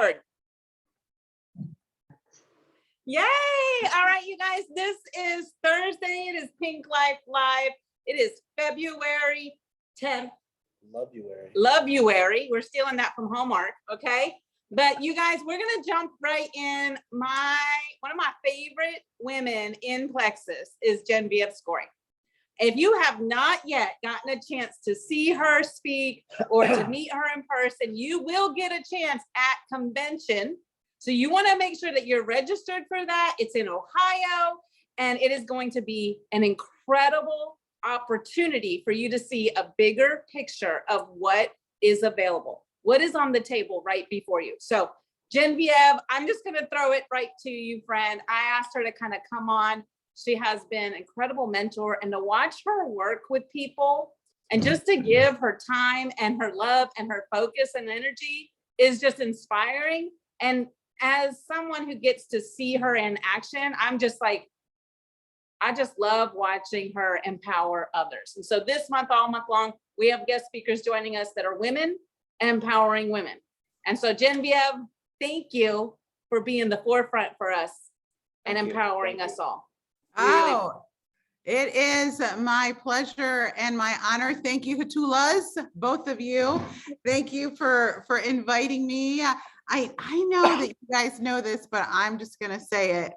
board. Yay! All right, you guys, this is Thursday. It is Pink Life Live. It is February 10th. Love-uary. We're stealing that from Hallmark, okay? But you guys, we're gonna jump right in. One of my favorite women in Plexus is Genevieve Skory. If you have not yet gotten a chance to see her speak or to meet her in person, you will get a chance at convention. So you want to make sure that you're registered for that. It's in Ohio, and it is going to be an incredible opportunity for you to see a bigger picture of what is available, what is on the table right before you. So Genevieve, I'm just going to throw it right to you, friend. I asked her to kind of come on. She has been an incredible mentor, and to watch her work with people and just to give her time and her love and her focus and energy is just inspiring. And as someone who gets to see her in action, I'm just like, I just love watching her empower others. And so this month, all month long, we have guest speakers joining us that are women empowering women. And so Genevieve, thank you for being the forefront for us and empowering us all. Oh, it is my pleasure and my honor. Thank you, Hatulas, both of you. Thank you for inviting me. I know that you guys know this, but I'm just going to say it.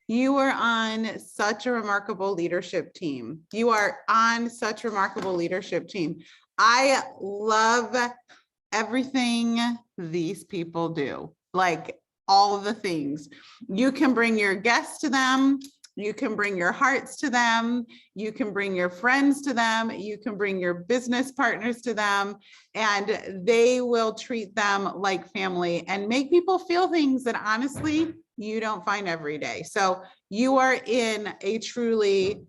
You are on such a remarkable leadership team. You are on such a remarkable leadership team. I love everything these people do, like all of the things. You can bring your guests to them. You can bring your hearts to them. You can bring your friends to them. You can bring your business partners to them, and they will treat them like family and make people feel things that honestly you don't find every day. So you are in a truly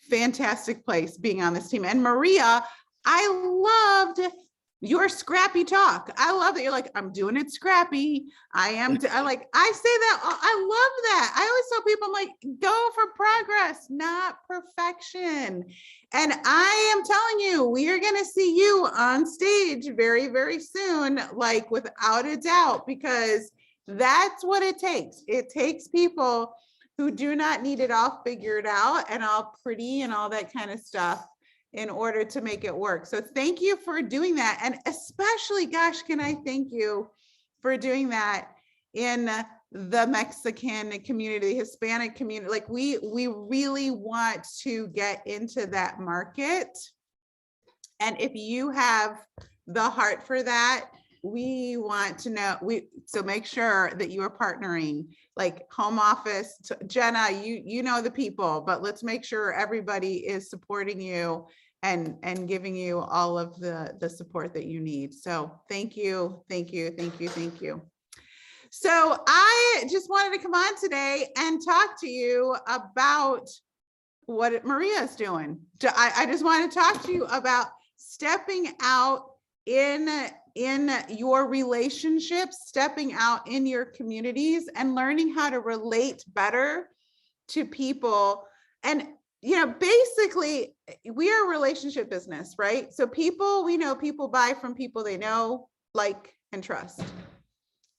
fantastic place being on this team. And Maria, I loved your scrappy talk. I love that you're like, I'm doing it scrappy. I say that, I love that. I always tell people, I'm like, go for progress, not perfection. And I am telling you, we are going to see you on stage very, very soon, like without a doubt, because that's what it takes. It takes people who do not need it all figured out and all pretty and all that kind of stuff in order to make it work. So thank you for doing that. And especially, gosh, can I thank you for doing that in the Mexican community, Hispanic community. Like we really want to get into that market. And if you have the heart for that, we want to know, so make sure that you are partnering, like home office, Jenna, you know the people, but let's make sure everybody is supporting you and giving you all of the support that you need. So thank you. So I just wanted to come on today and talk to you about what Maria is doing. I just want to talk to you about stepping out in your relationships, stepping out in your communities and learning how to relate better to people. And, you know, basically we are a relationship business, right? So we know people buy from people they know, like, and trust.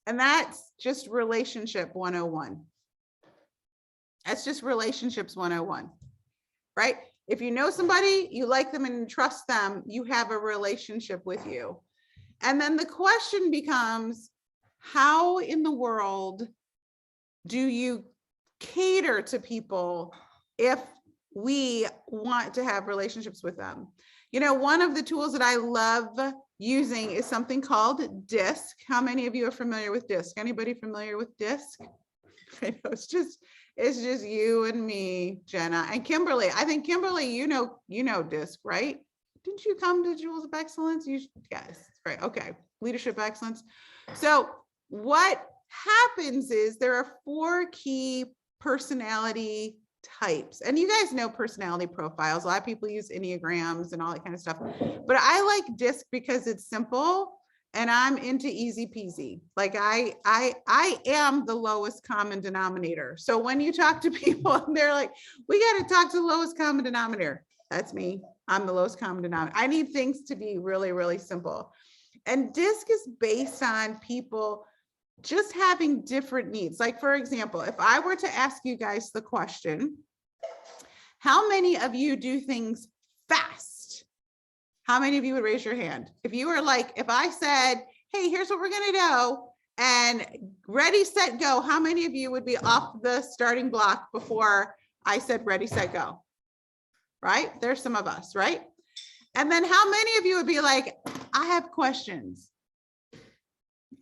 And that's just relationship 101. That's just relationships 101, right? If you know somebody, you like them and trust them, you have a relationship with you. And then the question becomes, how in the world do you cater to people if we want to have relationships with them? You know, one of the tools that I love using is something called DISC. How many of you are familiar with DISC? Anybody familiar with DISC? I know it's just you and me, Jenna, and Kimberly. I think Kimberly, you know DISC, right? Didn't you come to Jewels of Excellence? Yes, right. Okay, leadership excellence. So what happens is there are 4 key personality types, and you guys know personality profiles. A lot of people use Enneagrams and all that kind of stuff, but I like DISC because it's simple and I'm into easy peasy. Like I am the lowest common denominator. So when you talk to people and they're like, we got to talk to the lowest common denominator. That's me. I'm the lowest common denominator. I need things to be really, really simple. And DISC is based on people just having different needs. Like, for example, if I were to ask you guys the question, how many of you do things fast? How many of you would raise your hand? If you were like, if I said, hey, here's what we're going to do, and ready, set, go, how many of you would be off the starting block before I said ready, set, go? Right? There's some of us, right? And then how many of you would be like, I have questions?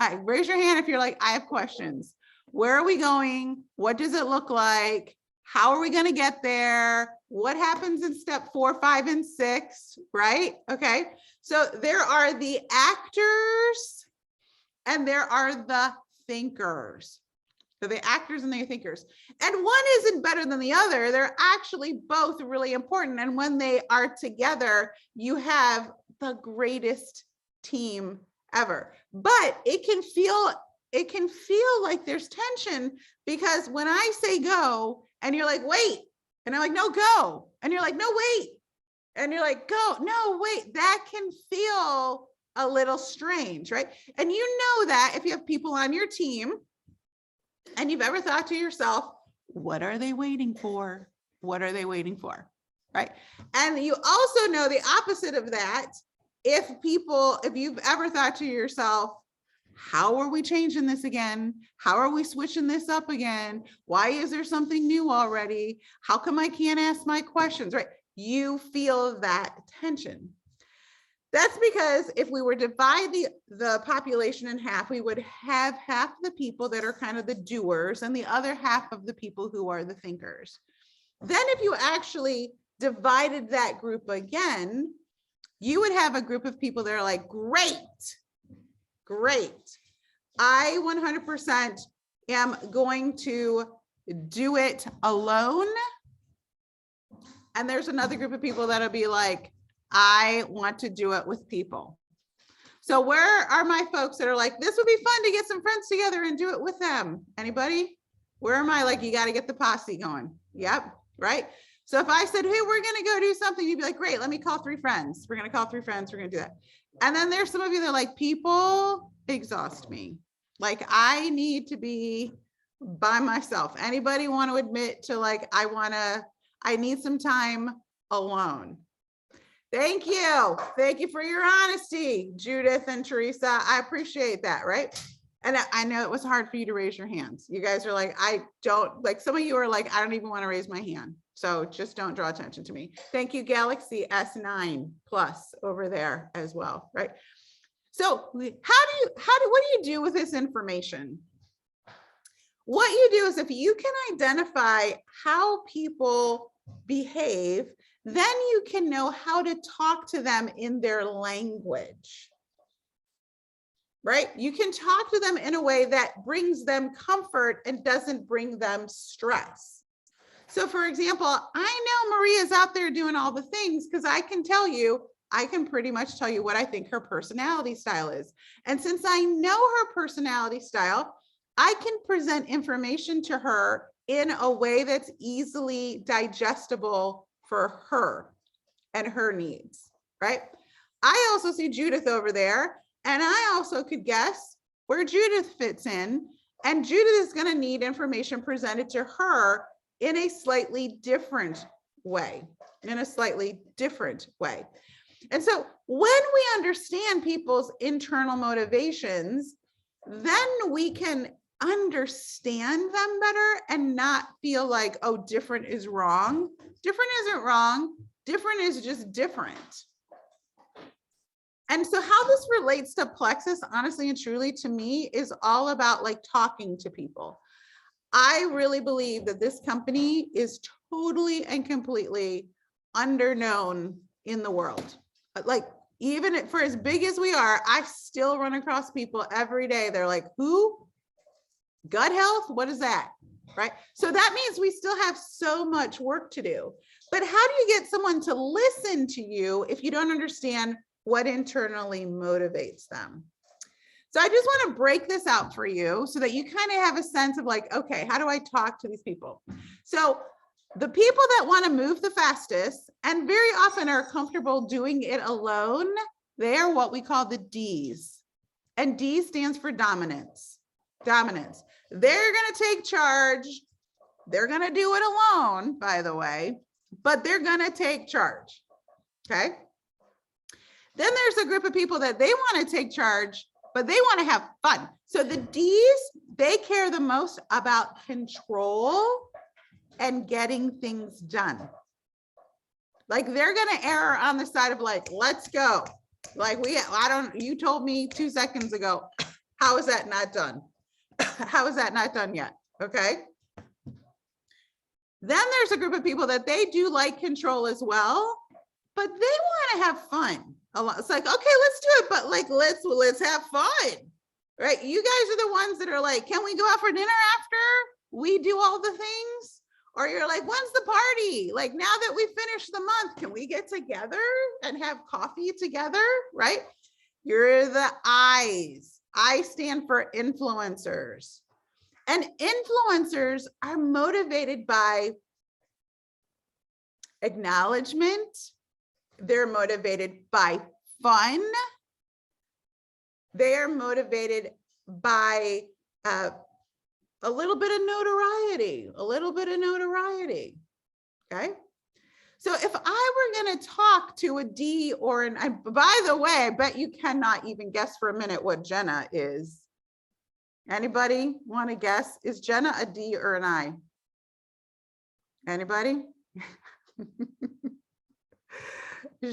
All right, raise your hand if you're like, I have questions. Where are we going? What does it look like? How are we going to get there? What happens in step 4, 5, and 6, right? Okay. So there are the actors and there are the thinkers. So the actors and the thinkers. And one isn't better than the other. They're actually both really important. And when they are together, you have the greatest team ever. But it can feel like there's tension, because when I say go and you're like, wait, and I'm like, no, go. And you're like, no, wait. And you're like, go, no, wait, that can feel a little strange, right? And you know that if you have people on your team and you've ever thought to yourself, what are they waiting for? What are they waiting for? Right? And you also know the opposite of that. If you've ever thought to yourself, how are we changing this again? How are we switching this up again? Why is there something new already? How come I can't ask my questions, right? You feel that tension. That's because if we were to divide the population in half, we would have half the people that are kind of the doers and the other half of the people who are the thinkers. Then if you actually divided that group again, you would have a group of people that are like, great. I 100% am going to do it alone. And there's another group of people that'll be like, I want to do it with people. So where are my folks that are like, this would be fun to get some friends together and do it with them? Anybody? Where am I like, you got to get the posse going? Yep. Right. So if I said, hey, we're going to go do something, you'd be like, great, let me call 3 friends. We're going to call 3 friends. We're going to do that. And then there's some of you that are like, people exhaust me. Like, I need to be by myself. Anybody want to admit to like, I need some time alone? Thank you. Thank you for your honesty, Judith and Teresa. I appreciate that, right? And I know it was hard for you to raise your hands. You guys are like, I don't, like some of you are like, I don't even want to raise my hand. So just don't draw attention to me. Thank you, Galaxy S9 Plus over there as well, right? So what do you do with this information? What you do is if you can identify how people behave, then you can know how to talk to them in their language, right? You can talk to them in a way that brings them comfort and doesn't bring them stress. So for example, I know Maria's out there doing all the things because I can pretty much tell you what I think her personality style is. And since I know her personality style, I can present information to her in a way that's easily digestible for her and her needs, right? I also see Judith over there, and I also could guess where Judith fits in, and Judith is going to need information presented to her in a slightly different way, And so when we understand people's internal motivations, then we can understand them better and not feel like, oh, different is wrong. Different isn't wrong. Different is just different. And so how this relates to Plexus, honestly and truly, to me, is all about like talking to people. I really believe that this company is totally and completely underknown in the world. Like, even for as big as we are, I still run across people every day. They're like, who? Gut health? What is that? Right? So that means we still have so much work to do. But how do you get someone to listen to you if you don't understand what internally motivates them? So I just want to break this out for you so that you kind of have a sense of like, okay, how do I talk to these people? So the people that want to move the fastest and very often are comfortable doing it alone, they are what we call the Ds. And D stands for dominance. Dominance. They're going to take charge. They're going to do it alone, by the way, but they're going to take charge. Okay. Then there's a group of people that they want to take charge, but they want to have fun. So the D's, they care the most about control and getting things done. Like they're going to err on the side of like, let's go. Like you told me 2 seconds ago, how is that not done? How is that not done yet? Okay. Then there's a group of people that they do like control as well, but they want to have fun a lot. It's like, okay, let's do it, but like, let's have fun, right? You guys are the ones that are like, can we go out for dinner after we do all the things? Or you're like, when's the party? Like now that we finished the month, can we get together and have coffee together, right? You're the I's. I stand for influencers. And influencers are motivated by acknowledgement. They're motivated by fun. They are motivated by a little bit of notoriety, okay? So if I were gonna talk to a D or an I, by the way, I bet you cannot even guess for a minute what Jenna is. Anybody want to guess? Is Jenna a D or an I? Anybody?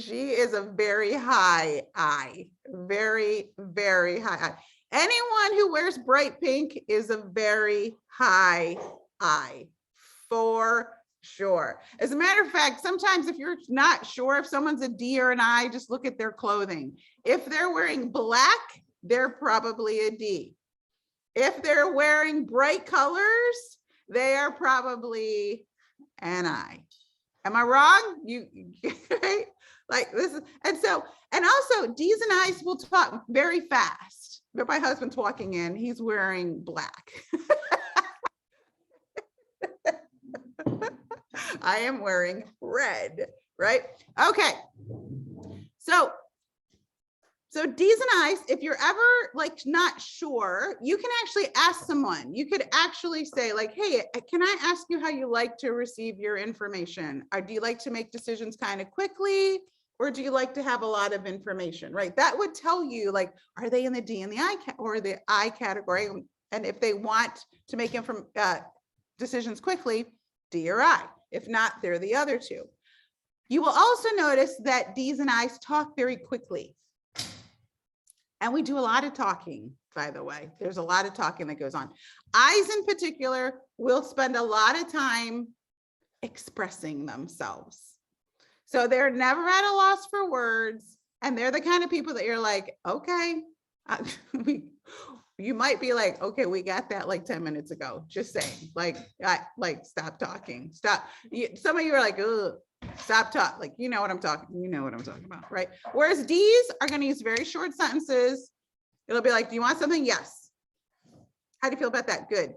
She is a very high I, very, very high I. Anyone who wears bright pink is a very high I, for sure. As a matter of fact, sometimes if you're not sure if someone's a D or an I, just look at their clothing. If they're wearing black, they're probably a D. If they're wearing bright colors, they are probably an I. Am I wrong? You right? Like this is, and also D's and I's will talk very fast. But my husband's walking in, he's wearing black. I am wearing red, right? Okay. So D's and I's, if you're ever like not sure, you can actually ask someone. You could actually say like, hey, can I ask you how you like to receive your information? Or do you like to make decisions kind of quickly? Or do you like to have a lot of information, right? That would tell you like, are they in the D and the I or the I category? And if they want to make decisions quickly, D or I. If not, they're the other two. You will also notice that D's and I's talk very quickly. And we do a lot of talking, by the way. There's a lot of talking that goes on. I's in particular will spend a lot of time expressing themselves. So they're never at a loss for words. And they're the kind of people that you're like, okay, you might be like, okay, we got that like 10 minutes ago. Just saying, like stop talking, stop. Some of you are like, ugh. Stop talk, like you know what I'm talking about, right? Whereas D's are going to use very short sentences. It'll be like, do you want something? Yes. How do you feel about that? Good.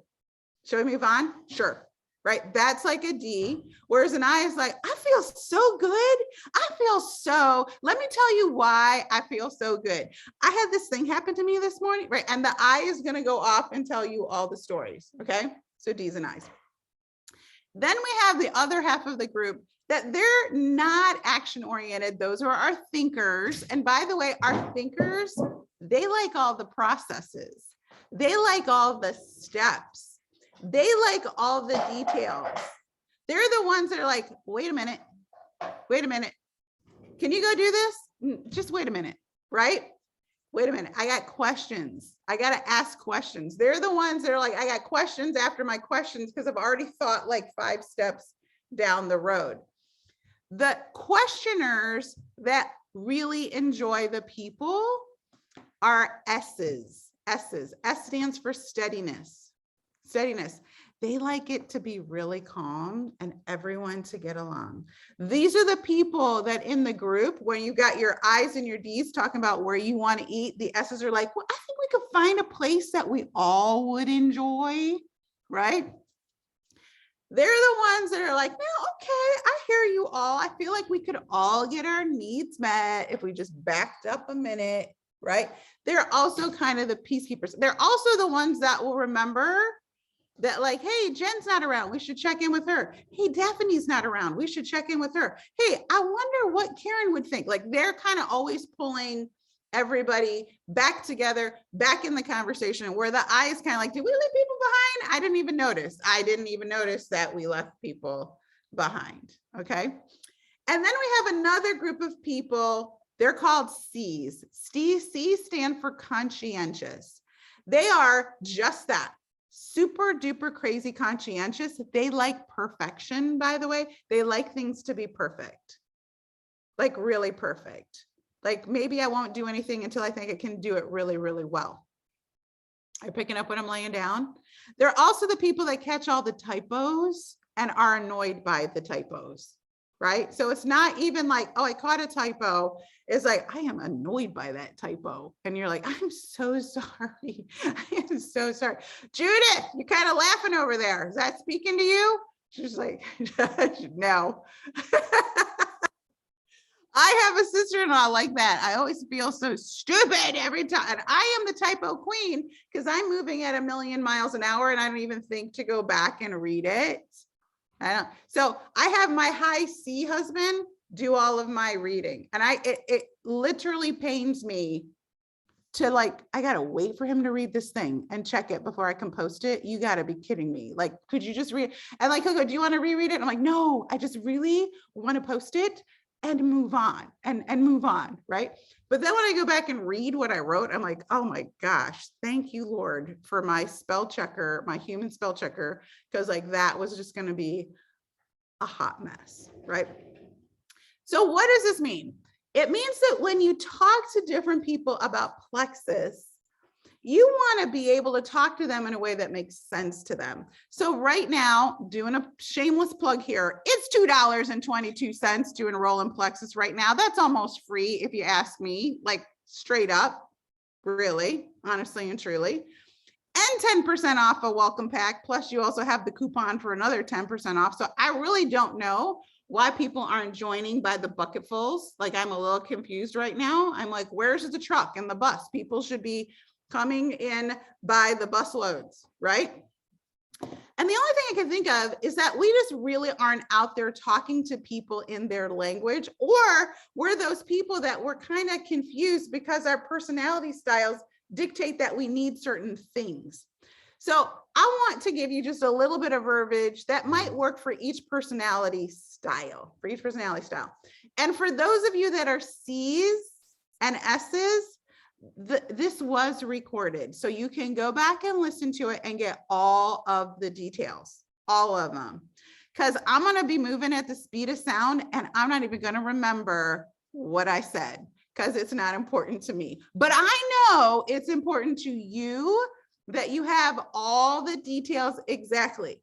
Shall we move on? Sure. Right? That's like a D. Whereas an I is like, I feel so good. Let me tell you why I feel so good. I had this thing happen to me this morning, right? And the I is going to go off and tell you all the stories. Okay. So D's and I's. Then we have the other half of the group that they're not action oriented. Those are our thinkers. And by the way, our thinkers, they like all the processes. They like all the steps. They like all the details. They're the ones that are like, wait a minute. Can you go do this? Just wait a minute, right? Wait a minute. I got questions. I got to ask questions. They're the ones that are like, I got questions after my questions because I've already thought like 5 steps down the road. The questioners that really enjoy the people are S's. S stands for steadiness. They like it to be really calm and everyone to get along. These are the people that in the group where you got your I's and your D's talking about where you want to eat, the S's are like, well, I think we could find a place that we all would enjoy, right? They're the ones that are like, no, okay, I hear you all. I feel like we could all get our needs met if we just backed up a minute right? They're also kind of the peacekeepers. They're also the ones that will remember that, like, hey, Jen's not around, we should check in with her. Hey, Daphne's not around, we should check in with her. Hey, I wonder what Karen would think. Like, they're kind of always pulling everybody back together, back in the conversation, where the I is kind of like, did we leave people behind? I didn't even notice. I didn't even notice that we left people behind, okay? And then we have another group of people, they're called C's. C's stand for conscientious. They are just that, super duper crazy conscientious. They like perfection, by the way. They like things to be perfect, like really perfect. Like, maybe I won't do anything until I think I can do it really, really well. Are you picking up what I'm laying down? They're also the people that catch all the typos and are annoyed by the typos, right? So it's not even like, oh, I caught a typo. It's like, I am annoyed by that typo. And you're like, I'm so sorry. I am so sorry. Judith, you're kind of laughing over there. Is that speaking to you? She's like, no. I have a sister-in-law like that. I always feel so stupid every time. And I am the typo queen because I'm moving at 1,000,000 miles an hour and I don't even think to go back and read it. I don't. So I have my high C husband do all of my reading. And it literally pains me to, like, I got to wait for him to read this thing and check it before I can post it. You got to be kidding me. Like, could you just read? And like, he'll go, do you want to reread it? And I'm like, no, I just really want to post it and move on and move on, right? But then when I go back and read what I wrote, I'm like, oh my gosh, thank you, Lord, for my spell checker, my human spell checker, because like that was just going to be a hot mess, right? So what does this mean? It means that when you talk to different people about plexus, you want to be able to talk to them in a way that makes sense to them. So right now, doing a shameless plug here, it's $2.22 to enroll in Plexus right now. That's almost free if you ask me, like straight up, really, honestly and truly. And 10% off a welcome pack. Plus you also have the coupon for another 10% off. So I really don't know why people aren't joining by the bucketfuls. Like, I'm a little confused right now. I'm like, where's the truck and the bus? People should be coming in by the bus loads, right? And the only thing I can think of is that we just really aren't out there talking to people in their language, or we're those people that we're kind of confused because our personality styles dictate that we need certain things. So I want to give you just a little bit of verbiage that might work for each personality style, And for those of you that are C's and S's, this was recorded, so you can go back and listen to it and get all of the details, all of them, because I'm going to be moving at the speed of sound and I'm not even going to remember what I said because it's not important to me. But I know it's important to you that you have all the details exactly.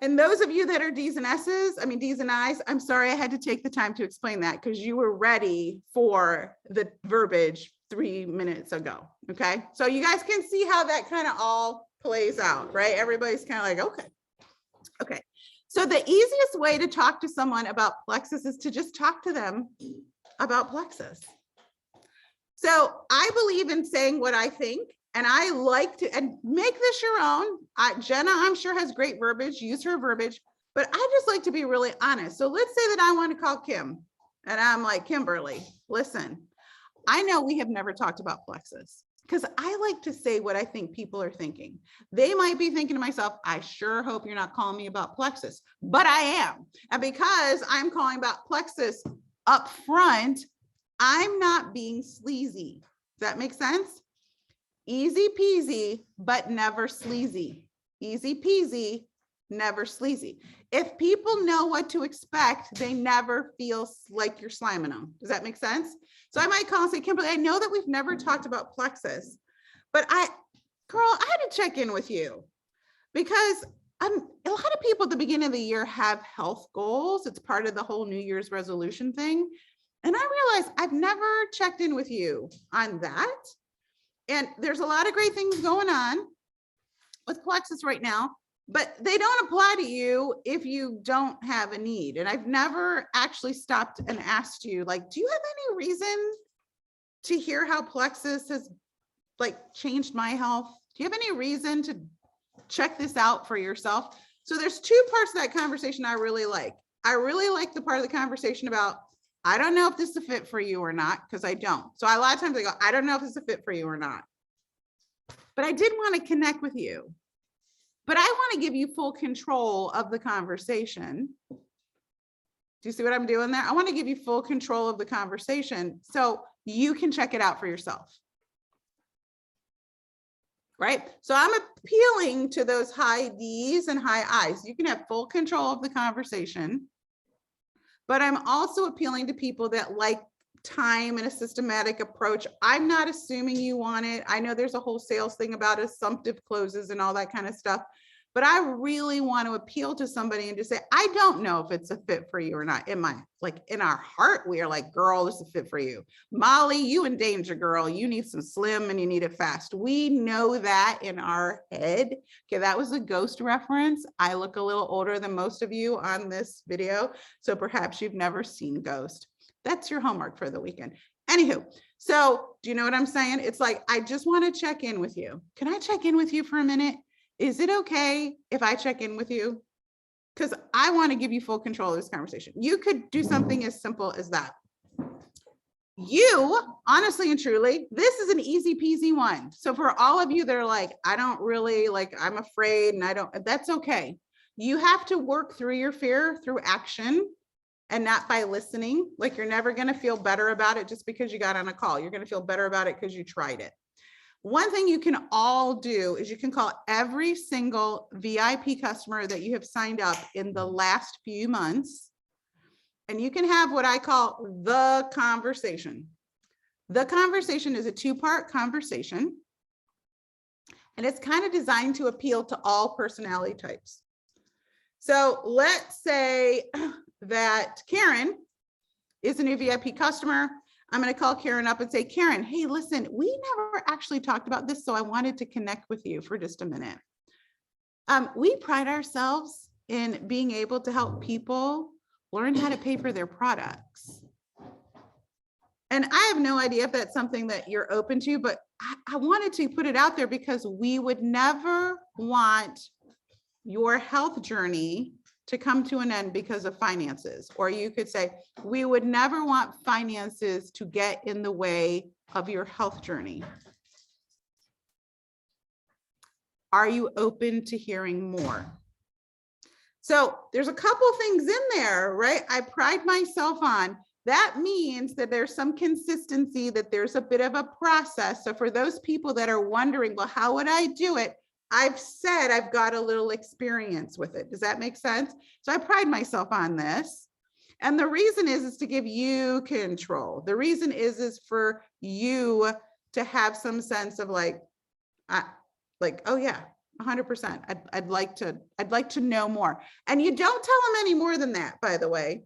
And those of you that are D's and S's, I mean, D's and I's, I'm sorry I had to take the time to explain that because you were ready for the verbiage 3 minutes ago, okay? So you guys can see how that kind of all plays out, right? Everybody's kind of like, okay. So the easiest way to talk to someone about plexus is to just talk to them about plexus. So I believe in saying what I think, and I like to, and make this your own. Jenna, I'm sure, has great verbiage, use her verbiage, but I just like to be really honest. So let's say that I want to call Kim and I'm like, Kimberly, listen, I know we have never talked about plexus because I like to say what I think people are thinking. They might be thinking to myself, I sure hope you're not calling me about plexus, but I am. And because I'm calling about plexus up front, I'm not being sleazy. Does that make sense? Easy peasy, but never sleazy. Easy peasy, never sleazy. If people know what to expect, they never feel like you're sliming them. Does that make sense? So I might call and say, Kimberly, I know that we've never talked about plexus, but girl, I had to check in with you because a lot of people at the beginning of the year have health goals. It's part of the whole New Year's resolution thing. And I realized I've never checked in with you on that. And there's a lot of great things going on with plexus right now, but they don't apply to you if you don't have a need. And I've never actually stopped and asked you, like, do you have any reason to hear how Plexus has like changed my health? Do you have any reason to check this out for yourself? So there's two parts of that conversation I really like. I really like the part of the conversation about, I don't know if this is a fit for you or not, because I don't. So a lot of times I go, I don't know if this is a fit for you or not. But I did want to connect with you. But I want to give you full control of the conversation. Do you see what I'm doing there? I want to give you full control of the conversation so you can check it out for yourself. Right? So I'm appealing to those high D's and high I's. You can have full control of the conversation, but I'm also appealing to people that like time and a systematic approach. I'm not assuming you want it. I know there's a whole sales thing about assumptive closes and all that kind of stuff, but I really want to appeal to somebody and just say, I don't know if it's a fit for you or not. In our heart, we are like, girl, this is a fit for you. Molly, you in danger, girl. You need some slim and you need it fast. We know that in our head. Okay, that was a Ghost reference. I look a little older than most of you on this video, so perhaps you've never seen Ghost. That's your homework for the weekend. Anywho, so do you know what I'm saying? It's like, I just want to check in with you. Can I check in with you for a minute? Is it okay if I check in with you? Because I want to give you full control of this conversation. You could do something as simple as that. You, honestly and truly, this is an easy peasy one. So for all of you that are like, I don't really like, I'm afraid and I don't, that's okay. You have to work through your fear through action and not by listening. Like, you're never going to feel better about it just because you got on a call. You're going to feel better about it because you tried it. One thing you can all do is you can call every single VIP customer that you have signed up in the last few months, and you can have what I call the conversation. The conversation is a two-part conversation, and it's kind of designed to appeal to all personality types. So let's say that Karen is a new VIP customer. I'm going to call Karen up and say, Karen, hey, listen, we never actually talked about this, so I wanted to connect with you for just a minute. We pride ourselves in being able to help people learn how to pay for their products. And I have no idea if that's something that you're open to, but I wanted to put it out there because we would never want your health journey to come to an end because of finances. Or you could say, we would never want finances to get in the way of your health journey. Are you open to hearing more? So there's a couple things in there, right? I pride myself on. That means that there's some consistency, that there's a bit of a process. So for those people that are wondering, well, how would I do it? I've said I've got a little experience with it. Does that make sense? So I pride myself on this. And the reason is to give you control. The reason is for you to have some sense of like, oh yeah, 100%. I'd like to know more. And you don't tell them any more than that, by the way.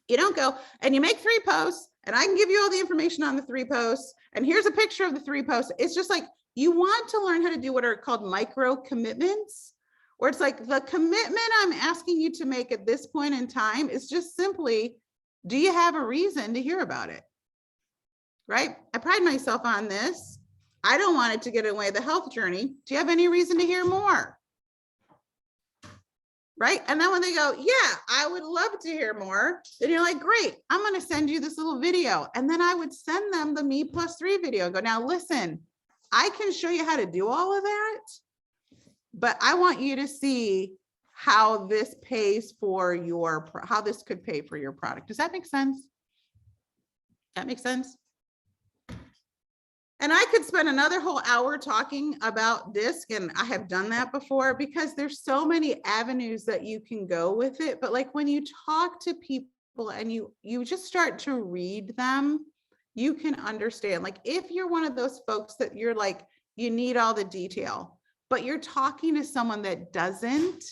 You don't go and you make 3 posts and I can give you all the information on the 3 posts. And here's a picture of the 3 posts. It's just like, you want to learn how to do what are called micro commitments, where it's like the commitment I'm asking you to make at this point in time is just simply, do you have a reason to hear about it? Right? I pride myself on this. I don't want it to get in the way of the health journey. Do you have any reason to hear more? Right? And then when they go, yeah, I would love to hear more, then you're like, great, I'm going to send you this little video. And then I would send them the Me+3 video and go, now listen, I can show you how to do all of that, but I want you to see how this pays for your, how this could pay for your product. Does that make sense? That makes sense? And I could spend another whole hour talking about DISC, and I have done that before because there's so many avenues that you can go with it. But like when you talk to people and you just start to read them, you can understand. Like if you're one of those folks that you're like, you need all the detail, but you're talking to someone that doesn't,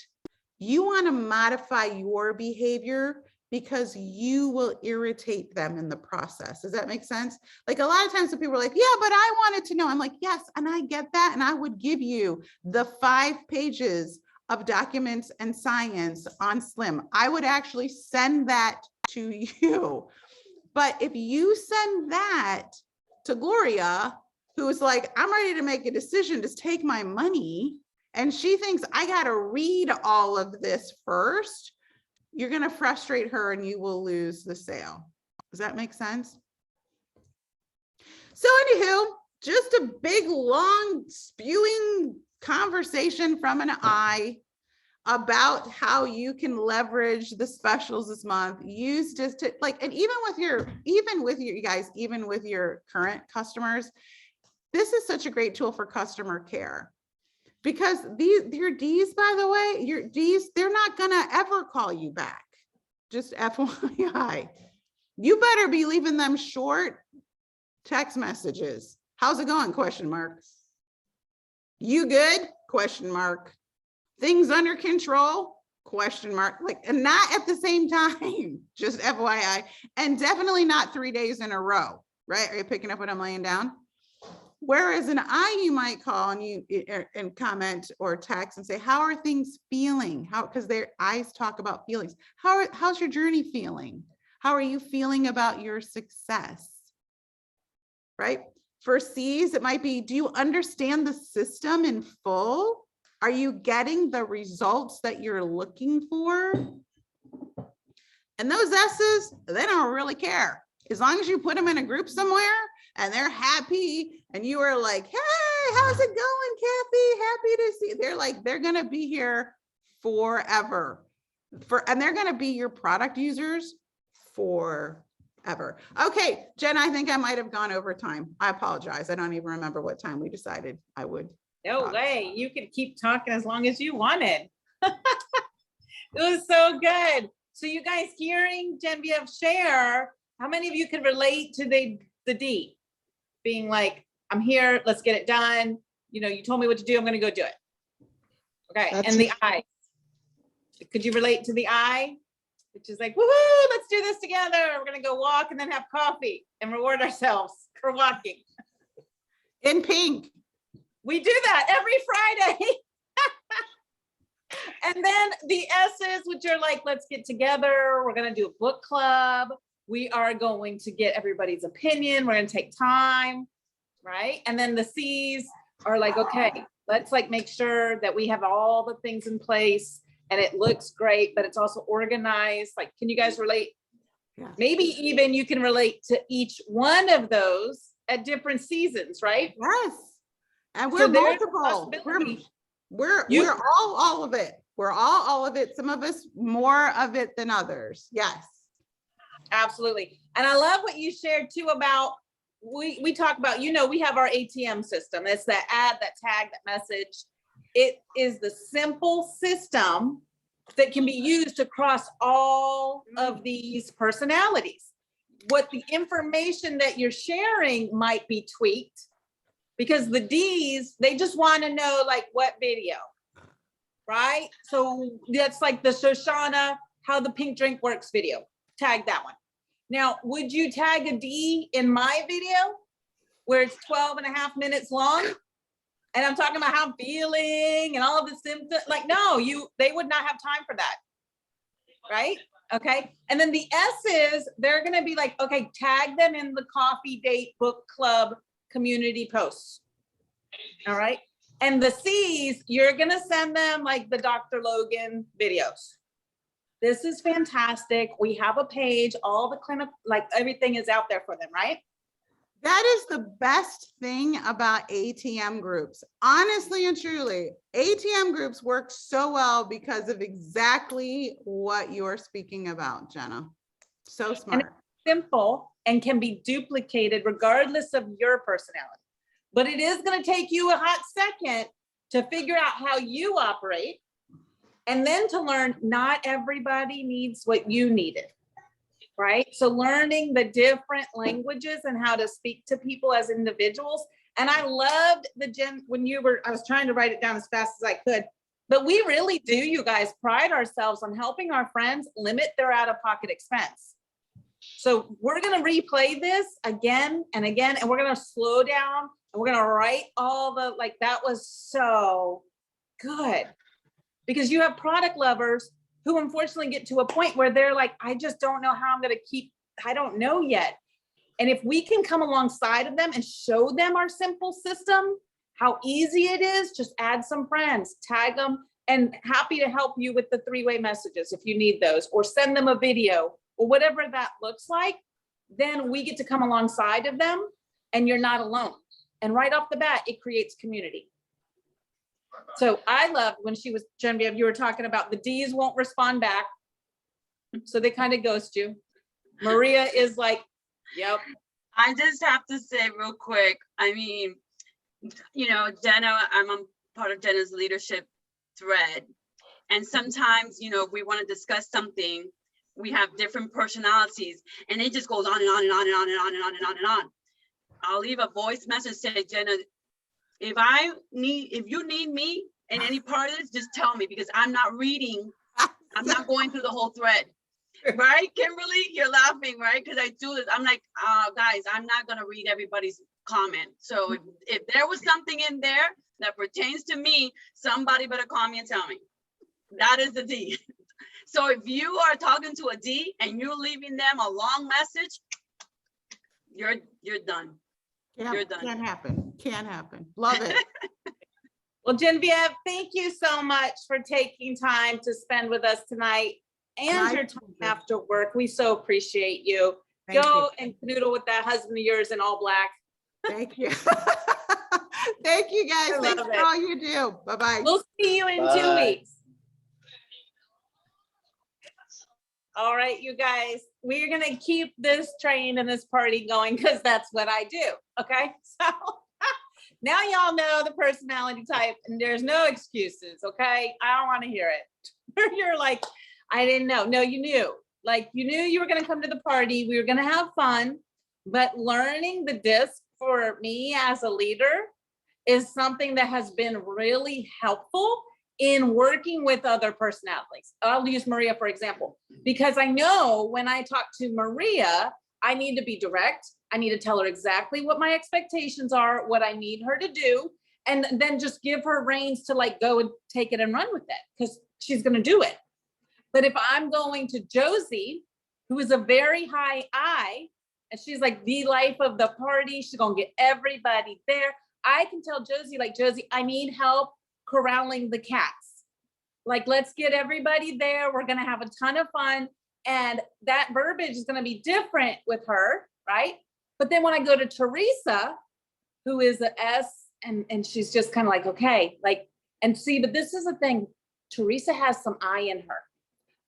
you want to modify your behavior because you will irritate them in the process. Does that make sense? Like a lot of times when people are like, yeah, but I wanted to know. I'm like, yes, and I get that. And I would give you the 5 pages of documents and science on Slim. I would actually send that to you. But if you send that to Gloria, who's like, I'm ready to make a decision to take my money. And she thinks I got to read all of this first. You're going to frustrate her and you will lose the sale. Does that make sense? So anywho, just a big, long, spewing conversation from an I about how you can leverage the specials this month. Use just to like, and even with your you guys, even with your current customers, this is such a great tool for customer care. Because your Ds, by the way, your Ds, they're not gonna ever call you back. Just FYI. You better be leaving them short text messages. How's it going? Question mark. You good? Question mark. Things under control? Question mark. Like, and not at the same time, just FYI. And definitely not 3 days in a row, right? Are you picking up what I'm laying down? Whereas an I, you might call and you and comment or text and say, how are things feeling? How, because their eyes talk about feelings. How's your journey feeling? How are you feeling about your success? Right? For C's, it might be, do you understand the system in full? Are you getting the results that you're looking for? And those S's, they don't really care. As long as you put them in a group somewhere and they're happy and you are like, hey, how's it going, Kathy? Happy to see. They're like, they're going to be here forever. And they're going to be your product users forever. Okay, Jen, I think I might have gone over time. I apologize. I don't even remember what time we decided I would. No way. You could keep talking as long as you wanted. It was so good. So you guys hearing Genevieve share, how many of you can relate to the D being like, I'm here, let's get it done. You know, you told me what to do. I'm going to go do it. Okay. And the I, could you relate to the I, which is like, woohoo, let's do this together. We're going to go walk and then have coffee and reward ourselves for walking. In pink. We do that every Friday. And then the S's, which are like, let's get together. We're going to do a book club. We are going to get everybody's opinion. We're going to take time, right? And then the C's are like, okay, let's like make sure that we have all the things in place and it looks great, but it's also organized. Like, can you guys relate? Yeah. Maybe even you can relate to each one of those at different seasons, right? Yes. And we're So there's multiple. possibility. We're all of it. We're all of it. Some of us more of it than others. Yes. Absolutely. And I love what you shared too about, we talk about, you know, we have our ATM system. It's that ad, that tag, that message. It is the simple system that can be used across all of these personalities. What the information that you're sharing might be tweaked, because the D's, they just want to know like what video, right? So that's like the Shoshana, how the pink drink works video. Tag that one. Now, would you tag a D in my video where it's 12.5 minutes long? And I'm talking about how I'm feeling and all of the symptoms. Like, no, they would not have time for that. Right? Okay. And then the S's, they're going to be like, okay, tag them in the coffee date book club community posts. All right. And the C's, you're going to send them like the Dr. Logan videos. This is fantastic. We have a page, all the clinical, like everything is out there for them, right? That is the best thing about ATM groups. Honestly and truly, ATM groups work so well because of exactly what you're speaking about, Jenna. So smart. And it's simple and can be duplicated regardless of your personality. But it is going to take you a hot second to figure out how you operate. And then to learn, not everybody needs what you needed, right? So learning the different languages and how to speak to people as individuals. And I loved when I was trying to write it down as fast as I could, but we really do, you guys, pride ourselves on helping our friends limit their out-of-pocket expense. So we're going to replay this again and again, and we're going to slow down and we're going to write all the, like, that was so good. Because you have product lovers who unfortunately get to a point where they're like, I just don't know how I'm going to I don't know yet. And if we can come alongside of them and show them our simple system, how easy it is, just add some friends, tag them, and happy to help you with the three-way messages if you need those, or send them a video or whatever that looks like, then we get to come alongside of them and you're not alone. And right off the bat, it creates community. So I loved when she was, Genevieve, you were talking about the D's won't respond back. So they kind of ghost you. Maria is like, yep. I just have to say real quick, I mean, you know, Jenna, I'm a part of Jenna's leadership thread. And sometimes, you know, we want to discuss something, we have different personalities and it just goes on and on and on and on and on and on and on and on. I'll leave a voice message, say, Jenna, if you need me in any part of this, just tell me, because I'm not reading, I'm not going through the whole thread. Right, Kimberly, you're laughing, right? Because I do this. I'm like, guys, I'm not gonna read everybody's comment. So if there was something in there that pertains to me, somebody better call me and tell me. That is the D. So if you are talking to a D and you're leaving them a long message, you're done. You're done. Can't happen. Can't happen. Love it. Well, Genevieve, thank you so much for taking time to spend with us tonight and your time after work. We so appreciate you. Go and canoodle with that husband of yours in all black. Thank you. Thank you guys. Thanks for all you do. Bye-bye. We'll see you in 2 weeks. All right, you guys, we're going to keep this train and this party going because that's what I do. Okay. So now y'all know the personality type and there's no excuses. Okay. I don't want to hear it. You're like, I didn't know. No, you knew. Like you knew you were going to come to the party. We were going to have fun, but learning the disc for me as a leader is something that has been really helpful in working with other personalities. I'll use Maria, for example, because I know when I talk to Maria, I need to be direct. I need to tell her exactly what my expectations are, what I need her to do, and then just give her reins to like go and take it and run with it because she's going to do it. But if I'm going to Josie, who is a very high I, and she's like the life of the party, she's going to get everybody there. I can tell Josie, like, Josie, I need help corralling the cats. Like, let's get everybody there. We're going to have a ton of fun. And that verbiage is going to be different with her, right? But then when I go to Teresa, who is an S, and she's just kind of like, okay, like, and see, but this is the thing. Teresa has some I in her.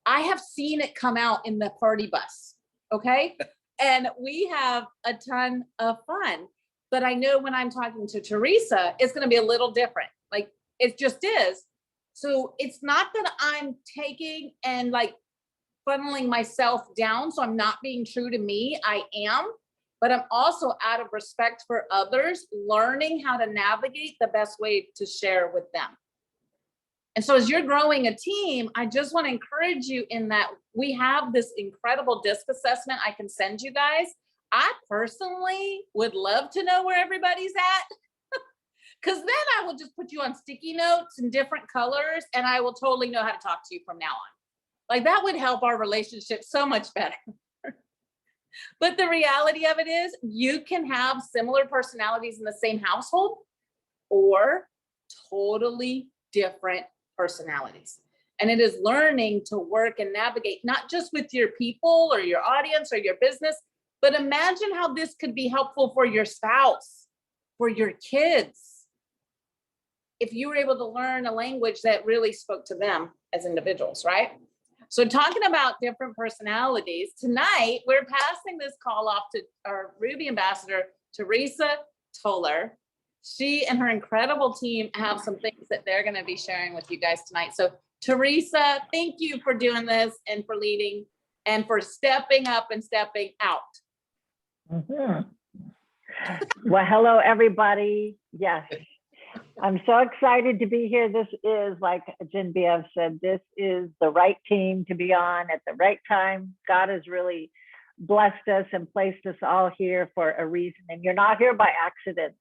I have seen it come out in the party bus, okay? And we have a ton of fun. But I know when I'm talking to Teresa, it's gonna be a little different. Like, it just is. So it's not that I'm taking and like funneling myself down, so I'm not being true to me, I am. But I'm also out of respect for others, learning how to navigate the best way to share with them. And so as you're growing a team, I just want to encourage you in that we have this incredible DISC assessment I can send you guys. I personally would love to know where everybody's at, because then I will just put you on sticky notes in different colors and I will totally know how to talk to you from now on. Like that would help our relationship so much better. But the reality of it is you can have similar personalities in the same household or totally different personalities. And it is learning to work and navigate, not just with your people or your audience or your business, but imagine how this could be helpful for your spouse, for your kids. If you were able to learn a language that really spoke to them as individuals, right? So talking about different personalities, tonight we're passing this call off to our Ruby ambassador, Teresa Toller. She and her incredible team have some things that they're going to be sharing with you guys tonight. So Teresa, thank you for doing this and for leading and for stepping up and stepping out. Well, hello, everybody. Yes, I'm so excited to be here. This is, like Genevieve said, this is the right team to be on at the right time. God has really blessed us and placed us all here for a reason, and you're not here by accident.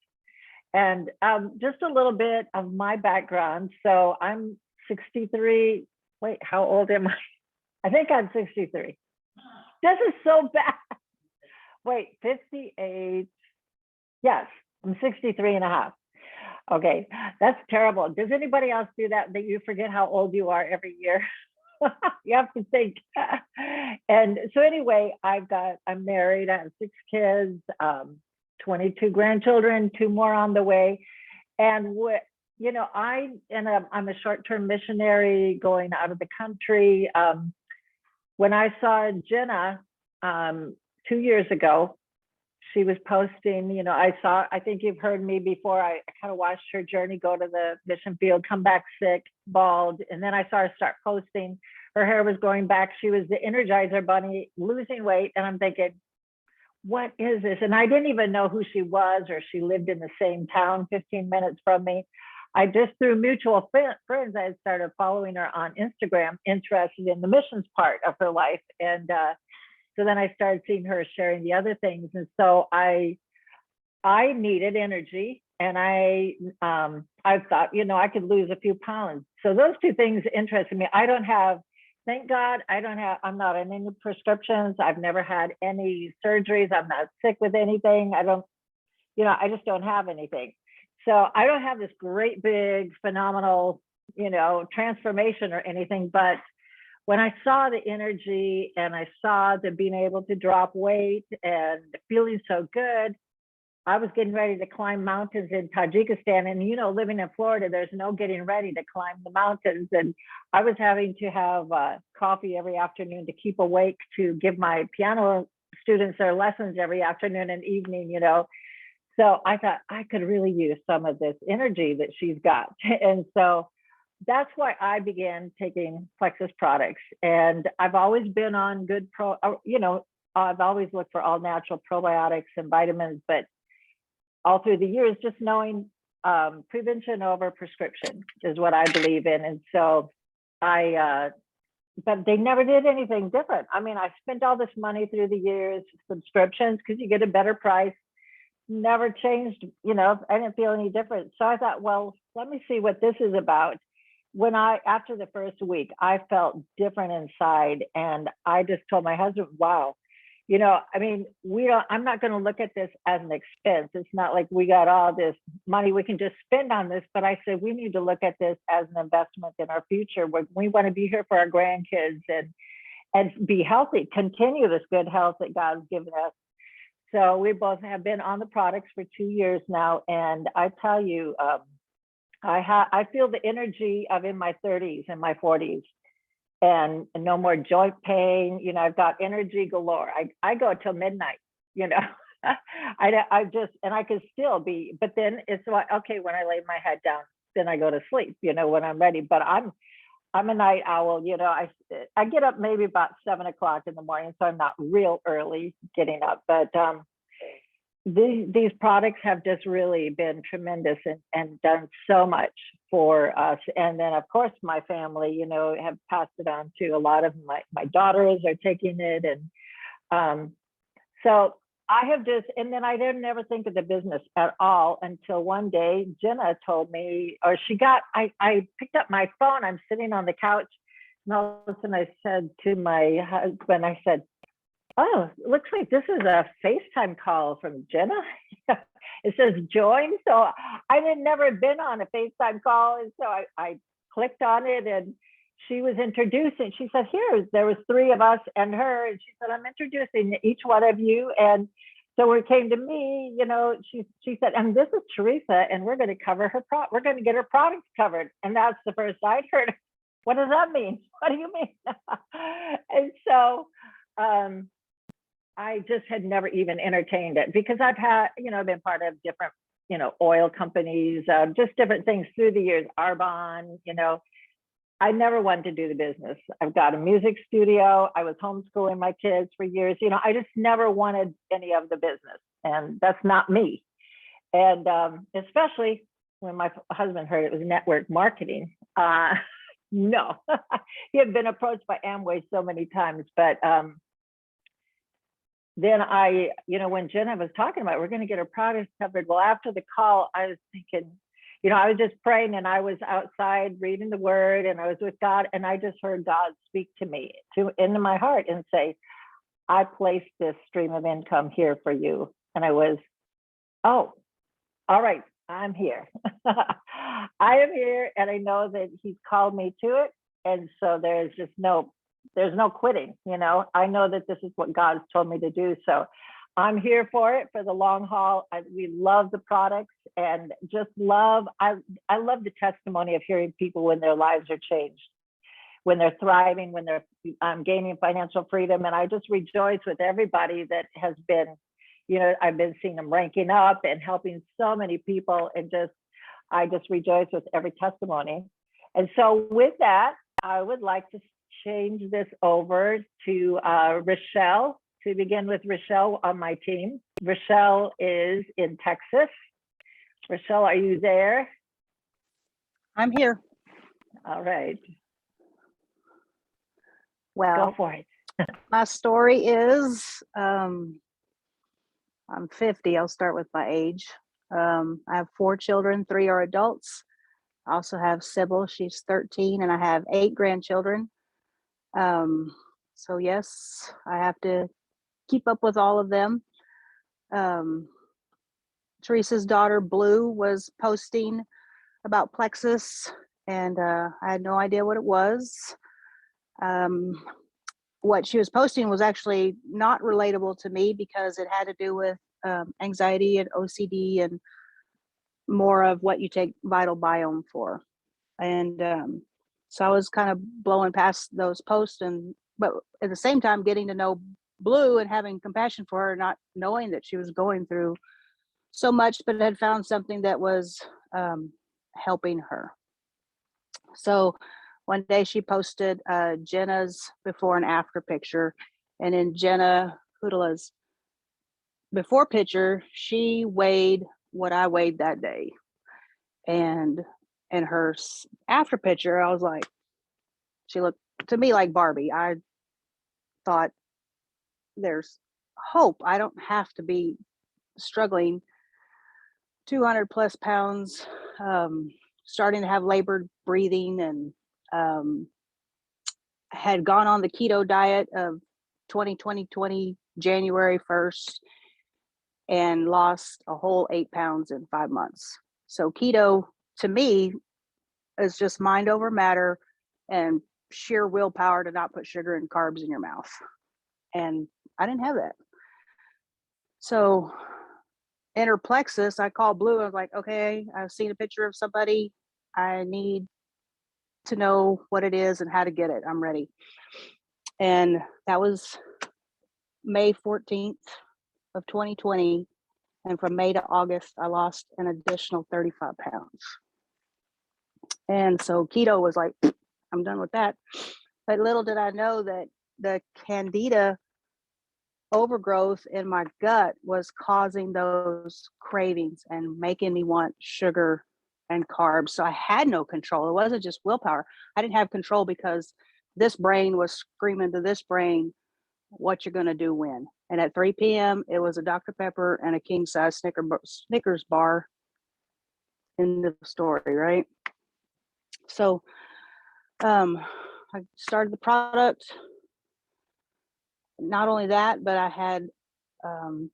And just a little bit of my background. So I'm 63. Wait, how old am I? I think I'm 63. This is so bad. wait, 58. Yes, I'm 63 and a half. Okay, that's terrible. Does anybody else do that, that you forget how old you are every year? You have to think. And so anyway, I'm married, I have 6 kids, 22 grandchildren, 2 more on the way. And what, you know, I'm a short-term missionary going out of the country. When I saw Jenna 2 years ago, she was posting, you know, I think you've heard me before. I kind of watched her journey, go to the mission field, come back sick, bald. And then I saw her start posting. Her hair was growing back. She was the Energizer Bunny, losing weight. And I'm thinking, what is this? And I didn't even know who she was, or she lived in the same town, 15 minutes from me. I just, through mutual friends, I had started following her on Instagram, interested in the missions part of her life. And so then I started seeing her sharing the other things. And so I needed energy, and I thought, you know, I could lose a few pounds. So those 2 things interested me. Thank God, I'm not on any prescriptions. I've never had any surgeries. I'm not sick with anything. I just don't have anything. So I don't have this great big phenomenal, you know, transformation or anything, but when I saw the energy and I saw the being able to drop weight and feeling so good, I was getting ready to climb mountains in Tajikistan. And, you know, living in Florida, there's no getting ready to climb the mountains. And I was having to have coffee every afternoon to keep awake, to give my piano students their lessons every afternoon and evening, you know. So I thought I could really use some of this energy that she's got. And so that's why I began taking Plexus products. And I've always been on good I've always looked for all natural probiotics and vitamins, but all through the years, just knowing prevention over prescription is what I believe in. And so but they never did anything different. I mean, I spent all this money through the years, subscriptions, because you get a better price. Never changed, you know, I didn't feel any different. So I thought, well, let me see what this is about. After the first week, I felt different inside. And I just told my husband, wow, you know, I mean, I'm not going to look at this as an expense. It's not like we got all this money we can just spend on this. But I said, we need to look at this as an investment in our future. We want to be here for our grandkids and be healthy, continue this good health that God's given us. So we both have been on the products for 2 years now. And I tell you, I feel the energy of in my 30s and my 40s, and no more joint pain. You know, I've got energy galore. I go till midnight, you know. I can still be, but then it's like, okay, when I lay my head down, then I go to sleep, you know, when I'm ready. But I'm a night owl, you know. I get up maybe about 7 o'clock in the morning, so I'm not real early getting up. But these products have just really been tremendous and done so much for us. And then, of course, my family, you know, have passed it on to a lot of my daughters are taking it. And so I have just, and then I didn't never think of the business at all until one day Jenna told me, or I picked up my phone, I'm sitting on the couch, and all of a sudden I said to my husband, I said, oh, it looks like this is a FaceTime call from Jenna. It says join. So I had never been on a FaceTime call. And so I clicked on it, and she was introducing. She said, there was 3 of us and her. And she said, I'm introducing each one of you. And so when it came to me, you know, she said, and this is Teresa, and we're going to cover we're going to get her products covered. And that's the first I'd heard. What does that mean? What do you mean? And so, I just had never even entertained it, because I've been part of different, you know, oil companies, just different things through the years, Arbonne, you know. I never wanted to do the business. I've got a music studio. I was homeschooling my kids for years. You know, I just never wanted any of the business, and that's not me. And especially when my husband heard it was network marketing. No, he had been approached by Amway so many times, but then when Jenna was talking about, we're going to get her products covered. Well, after the call, I was thinking, you know, I was just praying, and I was outside reading the word, and I was with God, and I just heard God speak to me into my heart and say, I placed this stream of income here for you. And I was, oh, all right, I'm here. I am here, and I know that he's called me to it. And so there's no quitting, you know. I know that this is what God's told me to do. So I'm here for it for the long haul. We love the products and just love, I love the testimony of hearing people when their lives are changed, when they're thriving, when they're gaining financial freedom. And I just rejoice with everybody that has been, you know, I've been seeing them ranking up and helping so many people, and I just rejoice with every testimony. And so with that, I would like to change this over to Rochelle, to begin with Rochelle on my team. Rochelle is in Texas. Rochelle, are you there? I'm here. All right, go Well, for it. my story is I'm 50. I'll start with my age. I have 4 children, 3 are adults. I also have Sybil, she's 13, and I have 8 grandchildren. So yes, I have to keep up with all of them. Teresa's daughter, Blue, was posting about Plexus, and I had no idea what it was. What she was posting was actually not relatable to me because it had to do with anxiety and OCD and more of what you take Vital Biome for. And so I was kind of blowing past those posts, but at the same time getting to know Blue and having compassion for her, not knowing that she was going through so much, but had found something that was helping her. So one day she posted Jenna's before and after picture, and in Jenna Hudala's before picture, she weighed what I weighed that day. And in her after picture, I was like, she looked to me like Barbie. I thought, there's hope. I don't have to be struggling 200 plus pounds, starting to have labored breathing, and had gone on the keto diet of 2020 January 1st and lost a whole 8 pounds in 5 months. So keto to me is just mind over matter and sheer willpower to not put sugar and carbs in your mouth. And I didn't have that. So in her Plexus, I called Blue. I was like, okay, I've seen a picture of somebody. I need to know what it is and how to get it. I'm ready. And that was May 14th of 2020. And from May to August, I lost an additional 35 pounds. And so keto was like, I'm done with that. But little did I know that the candida overgrowth in my gut was causing those cravings and making me want sugar and carbs. So I had no control. It wasn't just willpower. I didn't have control because this brain was screaming to this brain, what you're going to do when. And at 3 p.m., it was a Dr. Pepper and a king size Snickers bar in the story, right? So I started the product. Not only that, but I had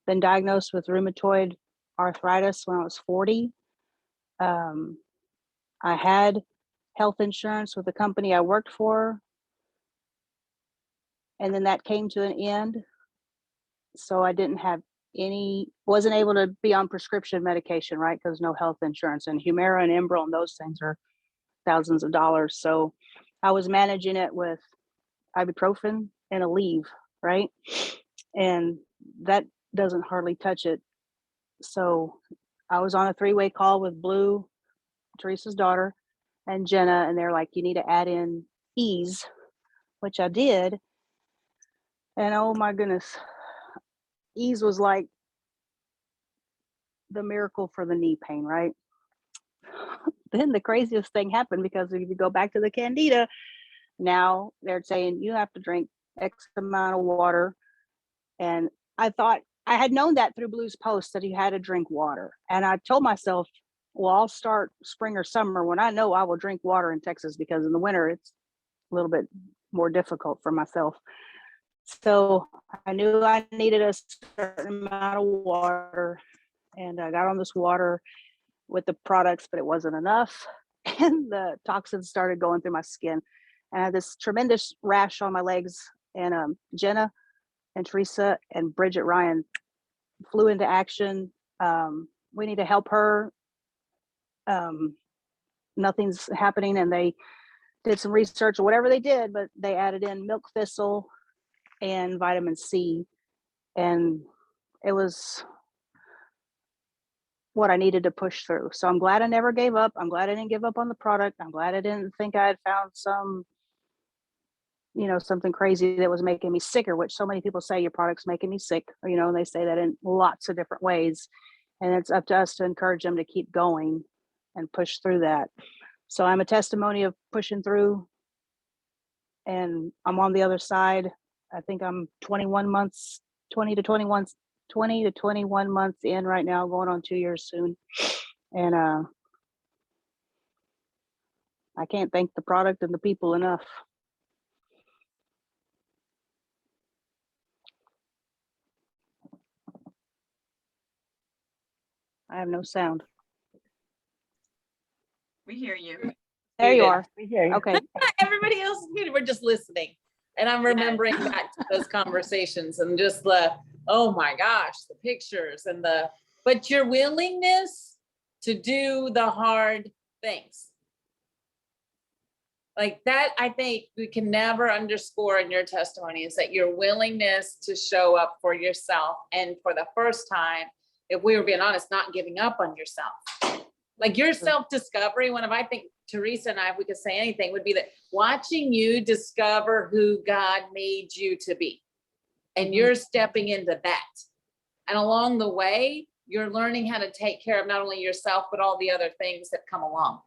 been diagnosed with rheumatoid arthritis when I was 40. I had health insurance with the company I worked for, and then that came to an end. So I wasn't able to be on prescription medication, right? Because no health insurance, and Humira and Enbrel and those things are thousands of dollars. So I was managing it with ibuprofen and Aleve, right? And that doesn't hardly touch it. So I was on a 3-way call with Blue, Teresa's daughter, and Jenna, and they're like, you need to add in ease, which I did. And oh my goodness, ease was like the miracle for the knee pain, right? Then the craziest thing happened, because if you go back to the candida, now they're saying you have to drink X amount of water. And I thought, I had known that through Blue's post that you had to drink water. And I told myself, well, I'll start spring or summer when I know I will drink water in Texas, because in the winter it's a little bit more difficult for myself. So I knew I needed a certain amount of water, and I got on this water with the products, but it wasn't enough. And the toxins started going through my skin. And I had this tremendous rash on my legs. And Jenna and Teresa and Bridget Ryan flew into action. We need to help her. Nothing's happening. And they did some research or whatever they did, but they added in milk thistle and vitamin C. And it was what I needed to push through. So I'm glad I never gave up. I'm glad I didn't give up on the product. I'm glad I didn't think I had found some, something crazy that was making me sicker, which so many people say your product's making me sick, and they say that in lots of different ways. And it's up to us to encourage them to keep going and push through that. So I'm a testimony of pushing through, and I'm on the other side. I think I'm 20 to 21 months in right now, going on 2 years soon. And I can't thank the product and the people enough. I have no sound. We hear you. There you Muted. are. We hear you. Okay. Everybody else is muted. We're just listening. And I'm remembering back to those conversations and just oh my gosh, the pictures but your willingness to do the hard things. Like that, I think we can never underscore in your testimony is that your willingness to show up for yourself, and for the first time, if we were being honest, not giving up on yourself. Like your self-discovery, one of, I think Teresa and I, if we could say anything, would be that watching you discover who God made you to be. And you're stepping into that. And along the way, you're learning how to take care of not only yourself, but all the other things that come along.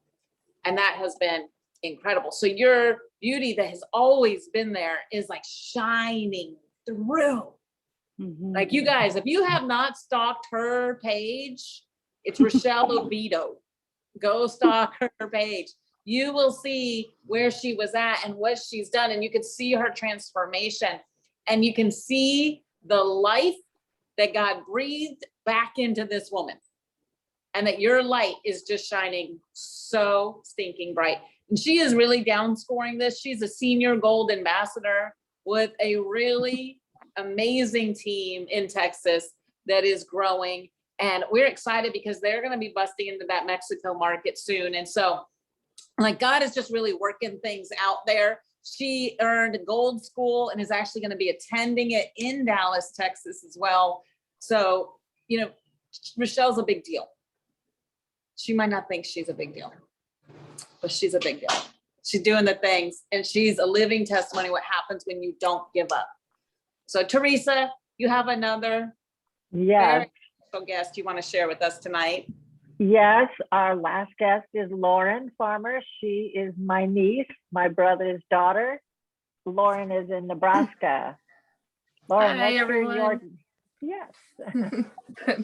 And that has been incredible. So your beauty that has always been there is like shining through. Like you guys, if you have not stalked her page, it's Rochelle Oviedo. Go stalk her page. You will see where she was at and what she's done. And you can see her transformation. And you can see the life that God breathed back into this woman. And that your light is just shining so stinking bright. And she is really downscoring this. She's a senior gold ambassador with a really amazing team in Texas that is growing. And we're excited because they're going to be busting into that Mexico market soon. And so like God is just really working things out there. She earned gold school and is actually going to be attending it in Dallas, Texas as well. So, Rochelle's a big deal. She might not think she's a big deal, but she's a big deal. She's doing the things, and she's a living testimony what happens when you don't give up. So Teresa, you have another Yes. very special guest you want to share with us tonight. Yes, our last guest is Lauren Farmer. She is my niece, my brother's daughter. Lauren is in Nebraska. Lauren, Hi, let's hear your. everyone. Yes.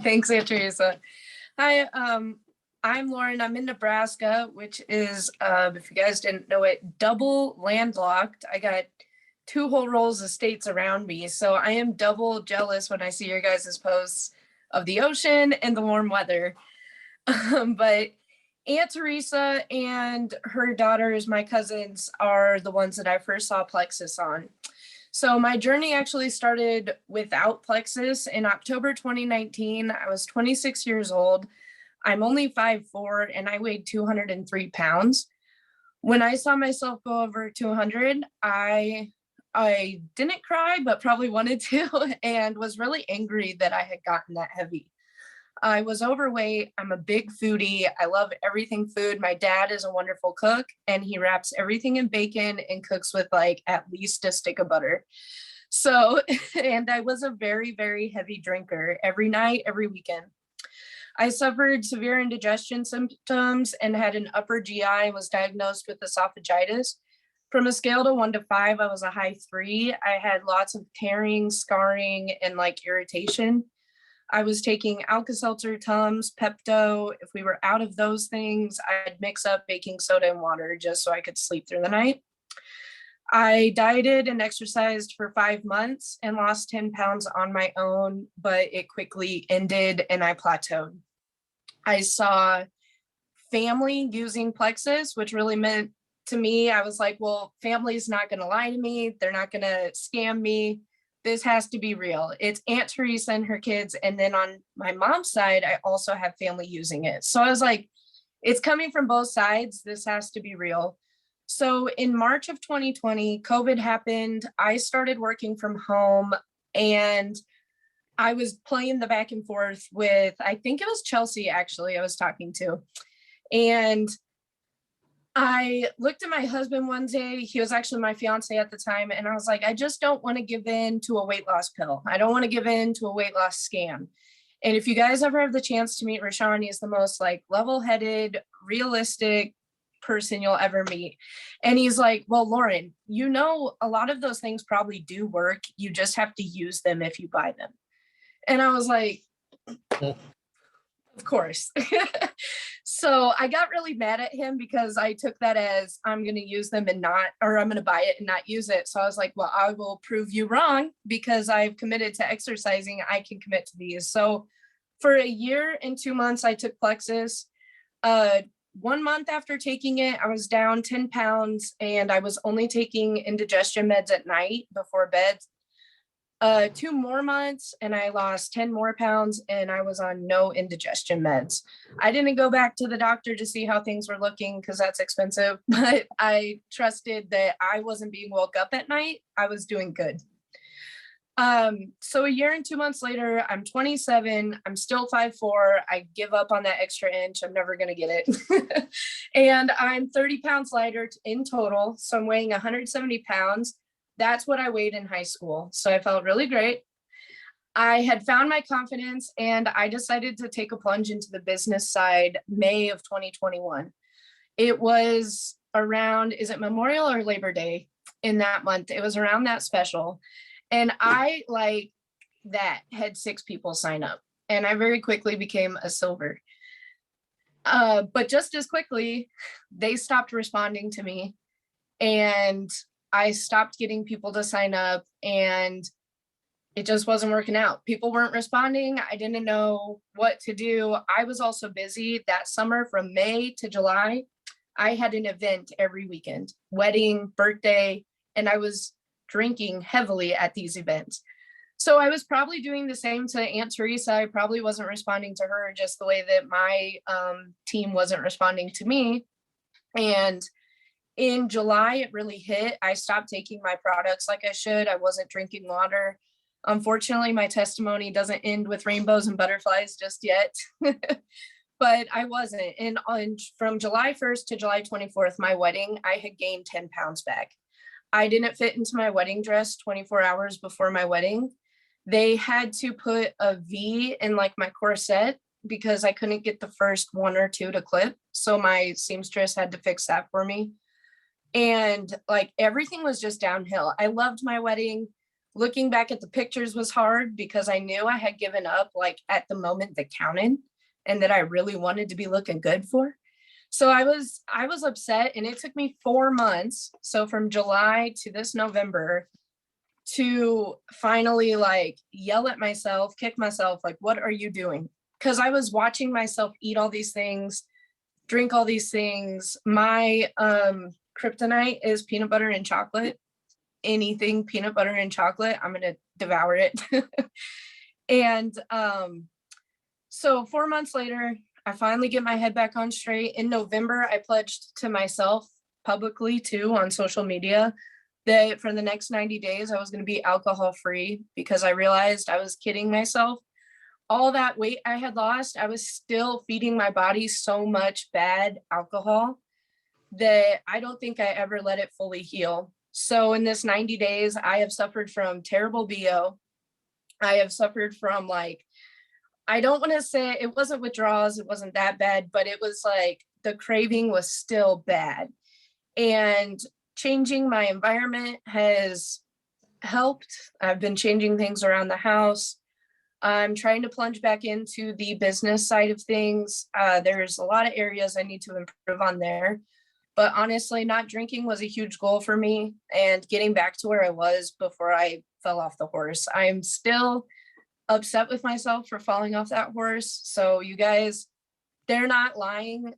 Thanks, Aunt Teresa. Hi, I'm Lauren. I'm in Nebraska, which is, if you guys didn't know it, double landlocked. I got 2 whole rolls of states around me. So I am double jealous when I see your guys' posts of the ocean and the warm weather. But Aunt Teresa and her daughters, my cousins, are the ones that I first saw Plexus on. So my journey actually started without Plexus in October 2019. I was 26 years old. I'm only 5'4" and I weighed 203 pounds. When I saw myself go over 200, I didn't cry, but probably wanted to, and was really angry that I had gotten that heavy. I was overweight. I'm a big foodie. I love everything food. My dad is a wonderful cook, and he wraps everything in bacon and cooks with like at least a stick of butter. So, and I was a very, very heavy drinker every night, every weekend. I suffered severe indigestion symptoms and had an upper GI, was diagnosed with esophagitis. From a scale to 1 to 5, I was a high 3. I had lots of tearing, scarring, and like irritation. I was taking Alka-Seltzer, Tums, Pepto. If we were out of those things, I'd mix up baking soda and water just so I could sleep through the night. I dieted and exercised for 5 months and lost 10 pounds on my own, but it quickly ended and I plateaued. I saw family using Plexus, which really meant to me, I was like, well, family's not going to lie to me. They're not going to scam me. This has to be real. It's Aunt Teresa and her kids. And then on my mom's side, I also have family using it. So I was like, it's coming from both sides. This has to be real. So in March of 2020, COVID happened. I started working from home and I was playing the back and forth with, I think it was Chelsea, actually, I was talking to. And I looked at my husband one day, he was actually my fiance at the time. And I was like, I just don't want to give in to a weight loss pill. I don't want to give in to a weight loss scam. And if you guys ever have the chance to meet Rashawn, he's the most like level-headed, realistic person you'll ever meet. And he's like, well, Lauren, you know, a lot of those things probably do work. You just have to use them if you buy them. And I was like, of course. So I got really mad at him because I took that as I'm going to use them and not, or I'm going to buy it and not use it. So I was like, well, I will prove you wrong because I've committed to exercising. I can commit to these. So for a year and 2 months, I took Plexus. 1 month after taking it, I was down 10 pounds and I was only taking indigestion meds at night before bed. 2 more months and I lost 10 more pounds and I was on no indigestion meds. I didn't go back to the doctor to see how things were looking because that's expensive, but I trusted that I wasn't being woke up at night. I was doing good. So a year and 2 months later, I'm 27, I'm still 5'4". I give up on that extra inch. I'm never going to get it. And I'm 30 pounds lighter in total. So I'm weighing 170 pounds. That's what I weighed in high school. So I felt really great. I had found my confidence and I decided to take a plunge into the business side May of 2021. It was around, is it Memorial or Labor Day in that month? It was around that special. And I, like that, had 6 people sign up and I very quickly became a silver. But just as quickly, they stopped responding to me and I stopped getting people to sign up and it just wasn't working out. People weren't responding. I didn't know what to do. I was also busy that summer from May to July. I had an event every weekend, wedding, birthday, and I was drinking heavily at these events. So I was probably doing the same to Aunt Teresa. I probably wasn't responding to her just the way that my team wasn't responding to me. And in July, it really hit. I stopped taking my products like I should. I wasn't drinking water. Unfortunately, my testimony doesn't end with rainbows and butterflies just yet, but I wasn't. And from July 1st to July 24th, my wedding, I had gained 10 pounds back. I didn't fit into my wedding dress 24 hours before my wedding. They had to put a V in like my corset because I couldn't get the first 1 or 2 to clip. So my seamstress had to fix that for me. And like everything was just downhill. I loved my wedding. Looking back at the pictures was hard because I knew I had given up like at the moment that counted and that I really wanted to be looking good for. So I was upset and it took me 4 months. So from July to this November to finally like yell at myself, kick myself, like, what are you doing? Because I was watching myself eat all these things, drink all these things. My kryptonite is peanut butter and chocolate. Anything peanut butter and chocolate, I'm gonna devour it. And so 4 months later, I finally get my head back on straight. In November, I pledged to myself publicly too on social media that for the next 90 days, I was going to be alcohol free because I realized I was kidding myself. All that weight I had lost, I was still feeding my body so much bad alcohol that I don't think I ever let it fully heal. So in this 90 days, I have suffered from terrible BO. I have suffered from like, I don't want to say it wasn't withdrawals. It wasn't that bad, but it was like the craving was still bad. And changing my environment has helped. I've been changing things around the house. I'm trying to plunge back into the business side of things. There's a lot of areas I need to improve on there. But honestly, not drinking was a huge goal for me, and getting back to where I was before I fell off the horse. I'm still upset with myself for falling off that horse. So you guys, they're not lying.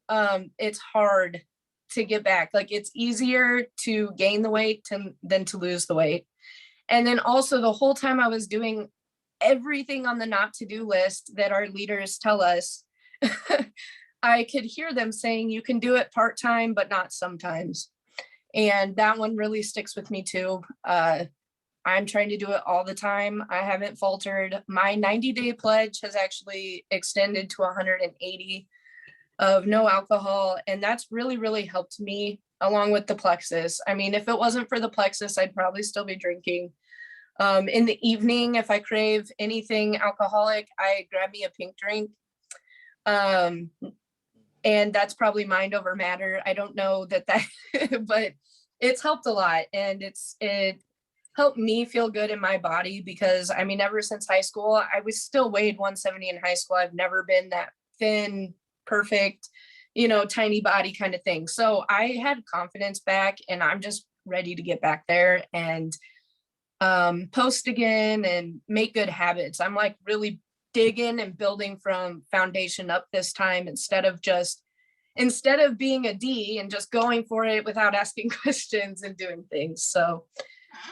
It's hard to get back. Like, it's easier to gain the weight than to lose the weight. And then also, the whole time I was doing everything on the not to do list that our leaders tell us, I could hear them saying, you can do it part-time, but not sometimes. And that one really sticks with me too. I'm trying to do it all the time. I haven't faltered. My 90-day pledge has actually extended to 180 of no alcohol. And that's really, really helped me, along with the plexus. I mean, if it wasn't for the plexus, I'd probably still be drinking. In the evening, if I crave anything alcoholic, I grab me a pink drink. And that's probably mind over matter. I don't know that, but it's helped a lot. And it helped me feel good in my body, because I mean, ever since high school, I was still weighed 170 in high school. I've never been that thin, perfect, tiny body kind of thing. So I had confidence back, and I'm just ready to get back there and post again and make good habits. I'm like really digging and building from foundation up this time, instead of being a D and just going for it without asking questions and doing things. So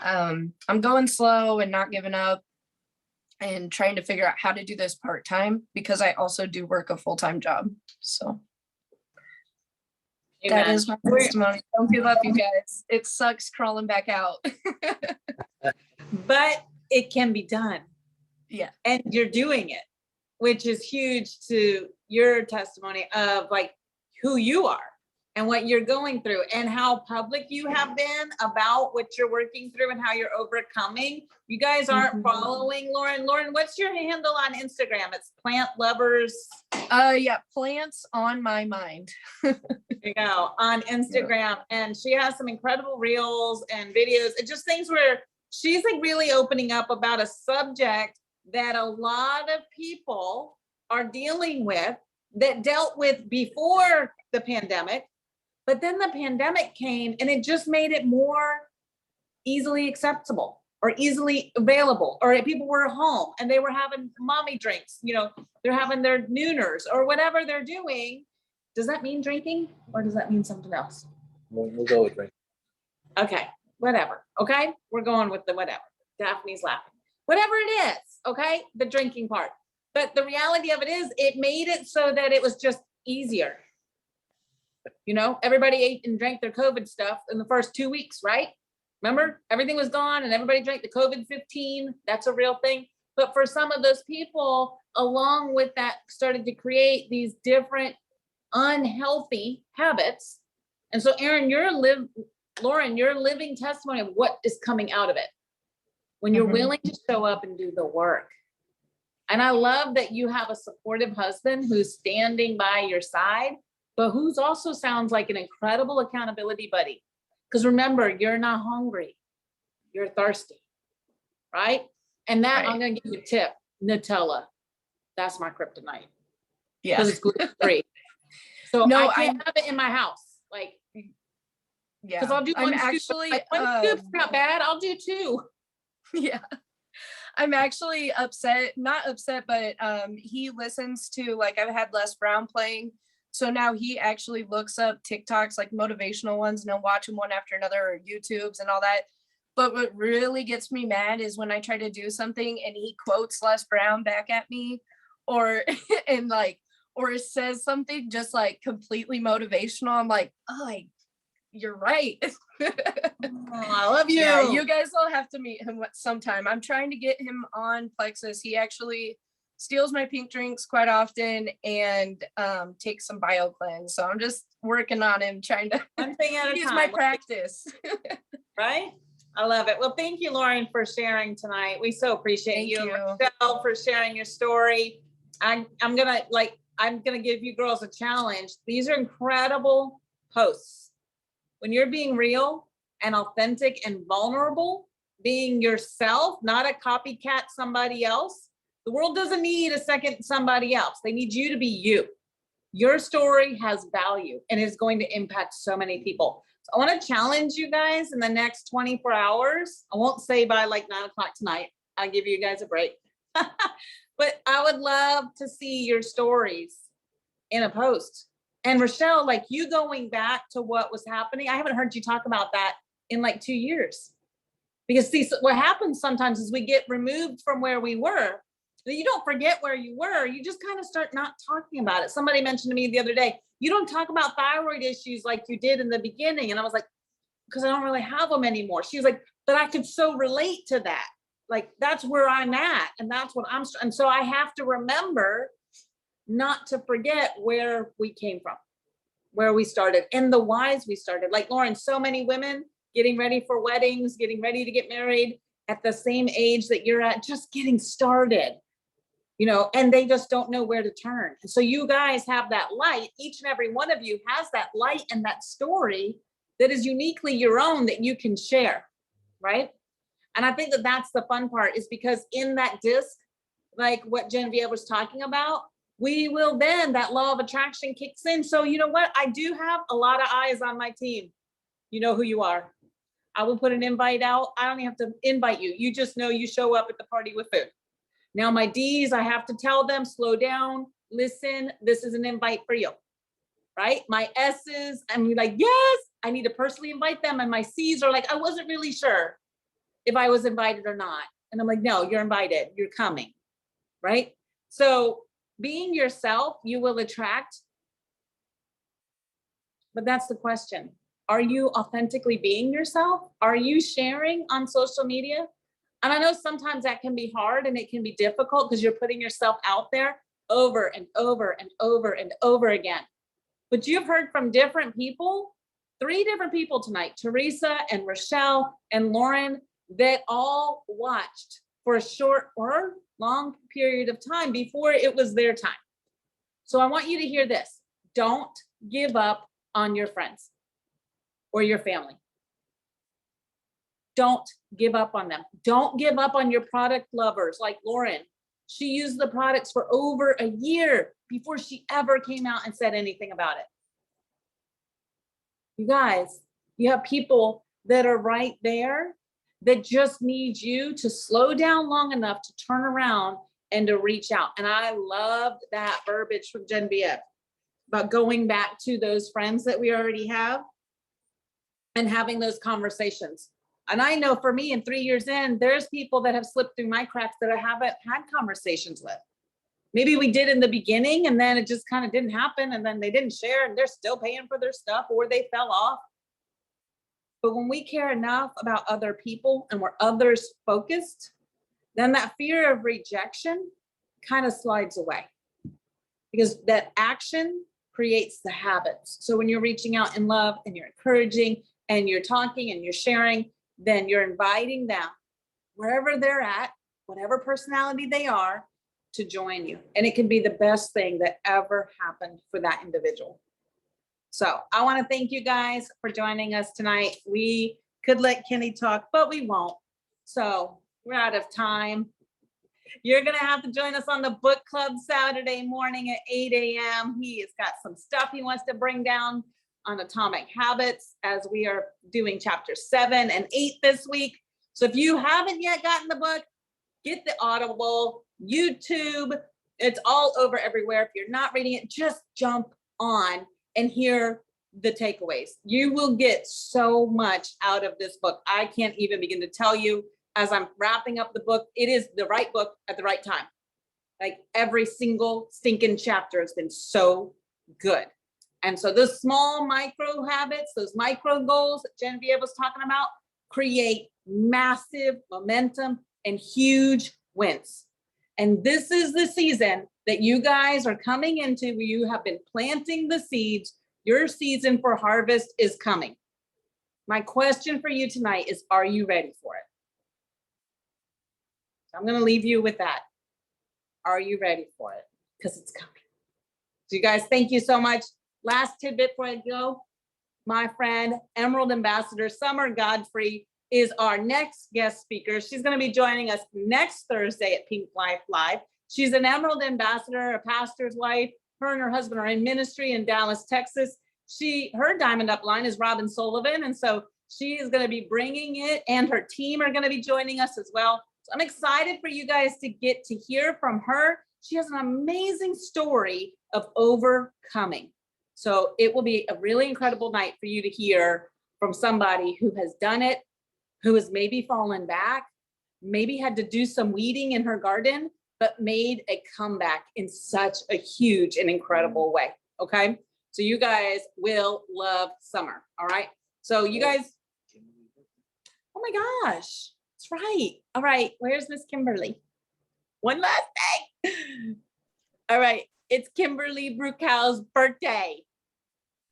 I'm going slow and not giving up, and trying to figure out how to do this part-time, because I also do work a full-time job. So that Amen. is my testimony. Don't give up, you guys. It sucks crawling back out. But it can be done. Yeah. And you're doing it, which is huge to your testimony of like who you are and what you're going through, and how public you have been about what you're working through and how you're overcoming. You guys aren't following Lauren. Lauren, what's your handle on Instagram? It's Plant Lovers. Yeah, plants on my mind. There you go, on Instagram. And she has some incredible reels and videos. It's just things where she's like really opening up about a subject that a lot of people are dealing with, that dealt with before the pandemic, but then the pandemic came and it just made it more easily acceptable or easily available, or people were home and they were having mommy drinks, they're having their nooners or whatever they're doing. Does that mean drinking, or does that mean something else? We'll go with drinking. Okay, whatever. Okay, we're going with the whatever. Daphne's laughing. Whatever it is, okay, the drinking part. But the reality of it is, it made it so that it was just easier. Everybody ate and drank their COVID stuff in the first 2 weeks, right? Remember, everything was gone and everybody drank the COVID-15. That's a real thing. But for some of those people, along with that, started to create these different unhealthy habits. And so, Aaron, Lauren, you're a living testimony of what is coming out of it when you're willing to show up and do the work. And I love that you have a supportive husband who's standing by your side, but who's also sounds like an incredible accountability buddy. Because remember, you're not hungry, you're thirsty, right? And that, right. I'm gonna give you a tip, Nutella. That's my kryptonite. Yeah. Because it's gluten-free. So no, I can't have it in my house. Like, yeah. Because I'll do one I'm scoop. actually, One scoop's not bad, I'll do two. Yeah. I'm actually upset, not upset, but he listens to, like, I've had Les Brown playing. So now he actually looks up TikToks, like motivational ones, and he'll watch them one after another, or YouTubes and all that. But what really gets me mad is when I try to do something and he quotes Les Brown back at me, or says something just like completely motivational. I'm like, oh, you're right. I love you. Yeah, you guys will have to meet him sometime. I'm trying to get him on Plexus. He actually steals my pink drinks quite often and takes some bio cleanse. So I'm just working on him, trying to one thing at a use time. my practice. Right? I love it. Well, thank you, Lauren, for sharing tonight. We so appreciate Thank you. you. And Michelle, for sharing your story. I'm gonna give you girls a challenge. These are incredible posts. When you're being real and authentic and vulnerable, being yourself, not a copycat somebody else. The world doesn't need a second somebody else. They need you to be you. Your story has value and is going to impact so many people. So I want to challenge you guys in the next 24 hours. I won't say by like 9 o'clock tonight. I'll give you guys a break. But I would love to see your stories in a post. And Rochelle, like you going back to what was happening, I haven't heard you talk about that in like 2 years. Because see, so what happens sometimes is we get removed from where we were. You don't forget where you were. You just kind of start not talking about it. Somebody mentioned to me the other day, you don't talk about thyroid issues like you did in the beginning. And I was like, because I don't really have them anymore. She was like, but I could so relate to that. Like, that's where I'm at. And that's what and so I have to remember not to forget where we came from, where we started, and the whys we started. Like Lauren, so many women getting ready for weddings, getting ready to get married at the same age that you're at, just getting started, you know, and they just don't know where to turn. And so you guys have that light. Each and every one of you has that light and that story that is uniquely your own that you can share, right? And I think that that's the fun part, is because in that disc, like what Genevieve was talking about, we will then, that law of attraction kicks in. So you know what? I do have a lot of eyes on my team. You know who you are. I will put an invite out. I don't even have to invite you. You just know you show up at the party with food. Now my D's, I have to tell them, slow down, listen, this is an invite for you, right? My S's, I'm like, yes, I need to personally invite them. And my C's are like, I wasn't really sure if I was invited or not. And I'm like, no, you're invited, you're coming, right? So being yourself, you will attract. But that's the question. Are you authentically being yourself? Are you sharing on social media? And I know sometimes that can be hard and it can be difficult because you're putting yourself out there over and over and over and over again. But you've heard from different people, 3 different people tonight, Teresa and Rochelle and Lauren, that all watched for a short or long period of time before it was their time. So I want you to hear this. Don't give up on your friends or your family. Don't give up on them. Don't give up on your product lovers like Lauren. She used the products for over a year before she ever came out and said anything about it. You guys, you have people that are right there that just need you to slow down long enough to turn around and to reach out. And I loved that verbiage from Genevieve about going back to those friends that we already have and having those conversations. And I know for me, in 3 years in, there's people that have slipped through my cracks that I haven't had conversations with. Maybe we did in the beginning and then it just kind of didn't happen, and then they didn't share and they're still paying for their stuff or they fell off. But when we care enough about other people and we're others focused, then that fear of rejection kind of slides away, because that action creates the habits. So when you're reaching out in love and you're encouraging and you're talking and you're sharing, then you're inviting them wherever they're at, whatever personality they are, to join you. And it can be the best thing that ever happened for that individual. So I want to thank you guys for joining us tonight. We could let Kenny talk, but we won't. So we're out of time. You're going to have to join us on the book club Saturday morning at 8 a.m. He has got some stuff he wants to bring down on atomic habits, as we are doing chapter 7 and 8 this week. So if you haven't yet gotten the book, get the Audible, YouTube. It's all over everywhere. If you're not reading it, just jump on and hear the takeaways. You will get so much out of this book. I can't even begin to tell you. As I'm wrapping up the book, it is the right book at the right time. Like every single stinking chapter has been so good. And so those small micro habits, those micro goals that Genevieve was talking about, create massive momentum and huge wins. And this is the season that you guys are coming into, where you have been planting the seeds. Your season for harvest is coming. My question for you tonight is, are you ready for it? I'm going to leave you with that. Are you ready for it? Because it's coming. So you guys, thank you so much. Last tidbit before I go. My friend, Emerald Ambassador Summer Godfrey, is our next guest speaker. She's going to be joining us next Thursday at Pink Life Live. She's an Emerald Ambassador, a pastor's wife, Her and her husband are in ministry in Dallas, Texas. Her Diamond Up line is Robin Sullivan. And so she is going to be bringing it, and her team are going to be joining us as well. So I'm excited for you guys to get to hear from her. She has an amazing story of overcoming. So it will be a really incredible night for you to hear from somebody who has done it, who has maybe fallen back, maybe had to do some weeding in her garden, but made a comeback in such a huge and incredible way. Okay. So you guys will love summer. All right. So you guys, oh my gosh, that's right. All right. Where's Miss Kimberly? One last thing. All right. It's Kimberly Brucow's birthday.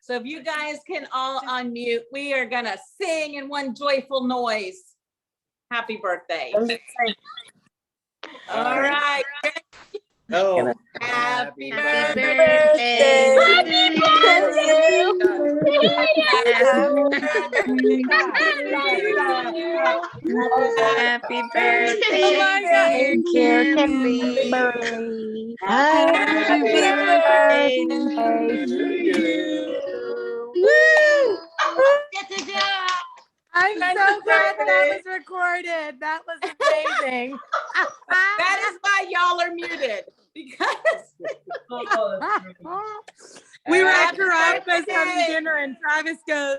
So if you guys can all unmute, we are going to sing in one joyful noise. Happy birthday. All right. Oh, Happy Happy birthday. Happy birthday. Oh my God. Thank you, Kimberly. Kimberly. Happy birthday to Woo! I'm so glad that was recorded. That was amazing. That is why y'all are muted, because We were at Happy Travis birthday. having dinner, and Travis goes,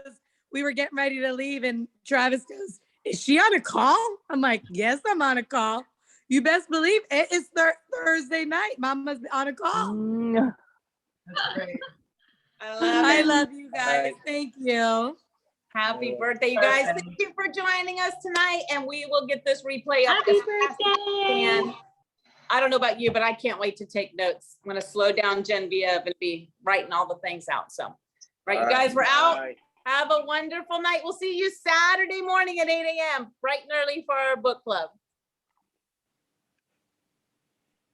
we were getting ready to leave, and Travis goes, is she on a call? I'm like, yes, I'm on a call. You best believe it is Thursday night. Mama's on a call. I love you guys. Thank you. Happy birthday, you guys. Thank you for joining us tonight, and we will get this replay up. Happy as fast as we can. I don't know about you, but I can't wait to take notes. I'm going to slow down Genevieve and be writing all the things out. So, right, you guys, we're out. Have a wonderful night. We'll see you Saturday morning at 8 a.m. bright and early for our book club.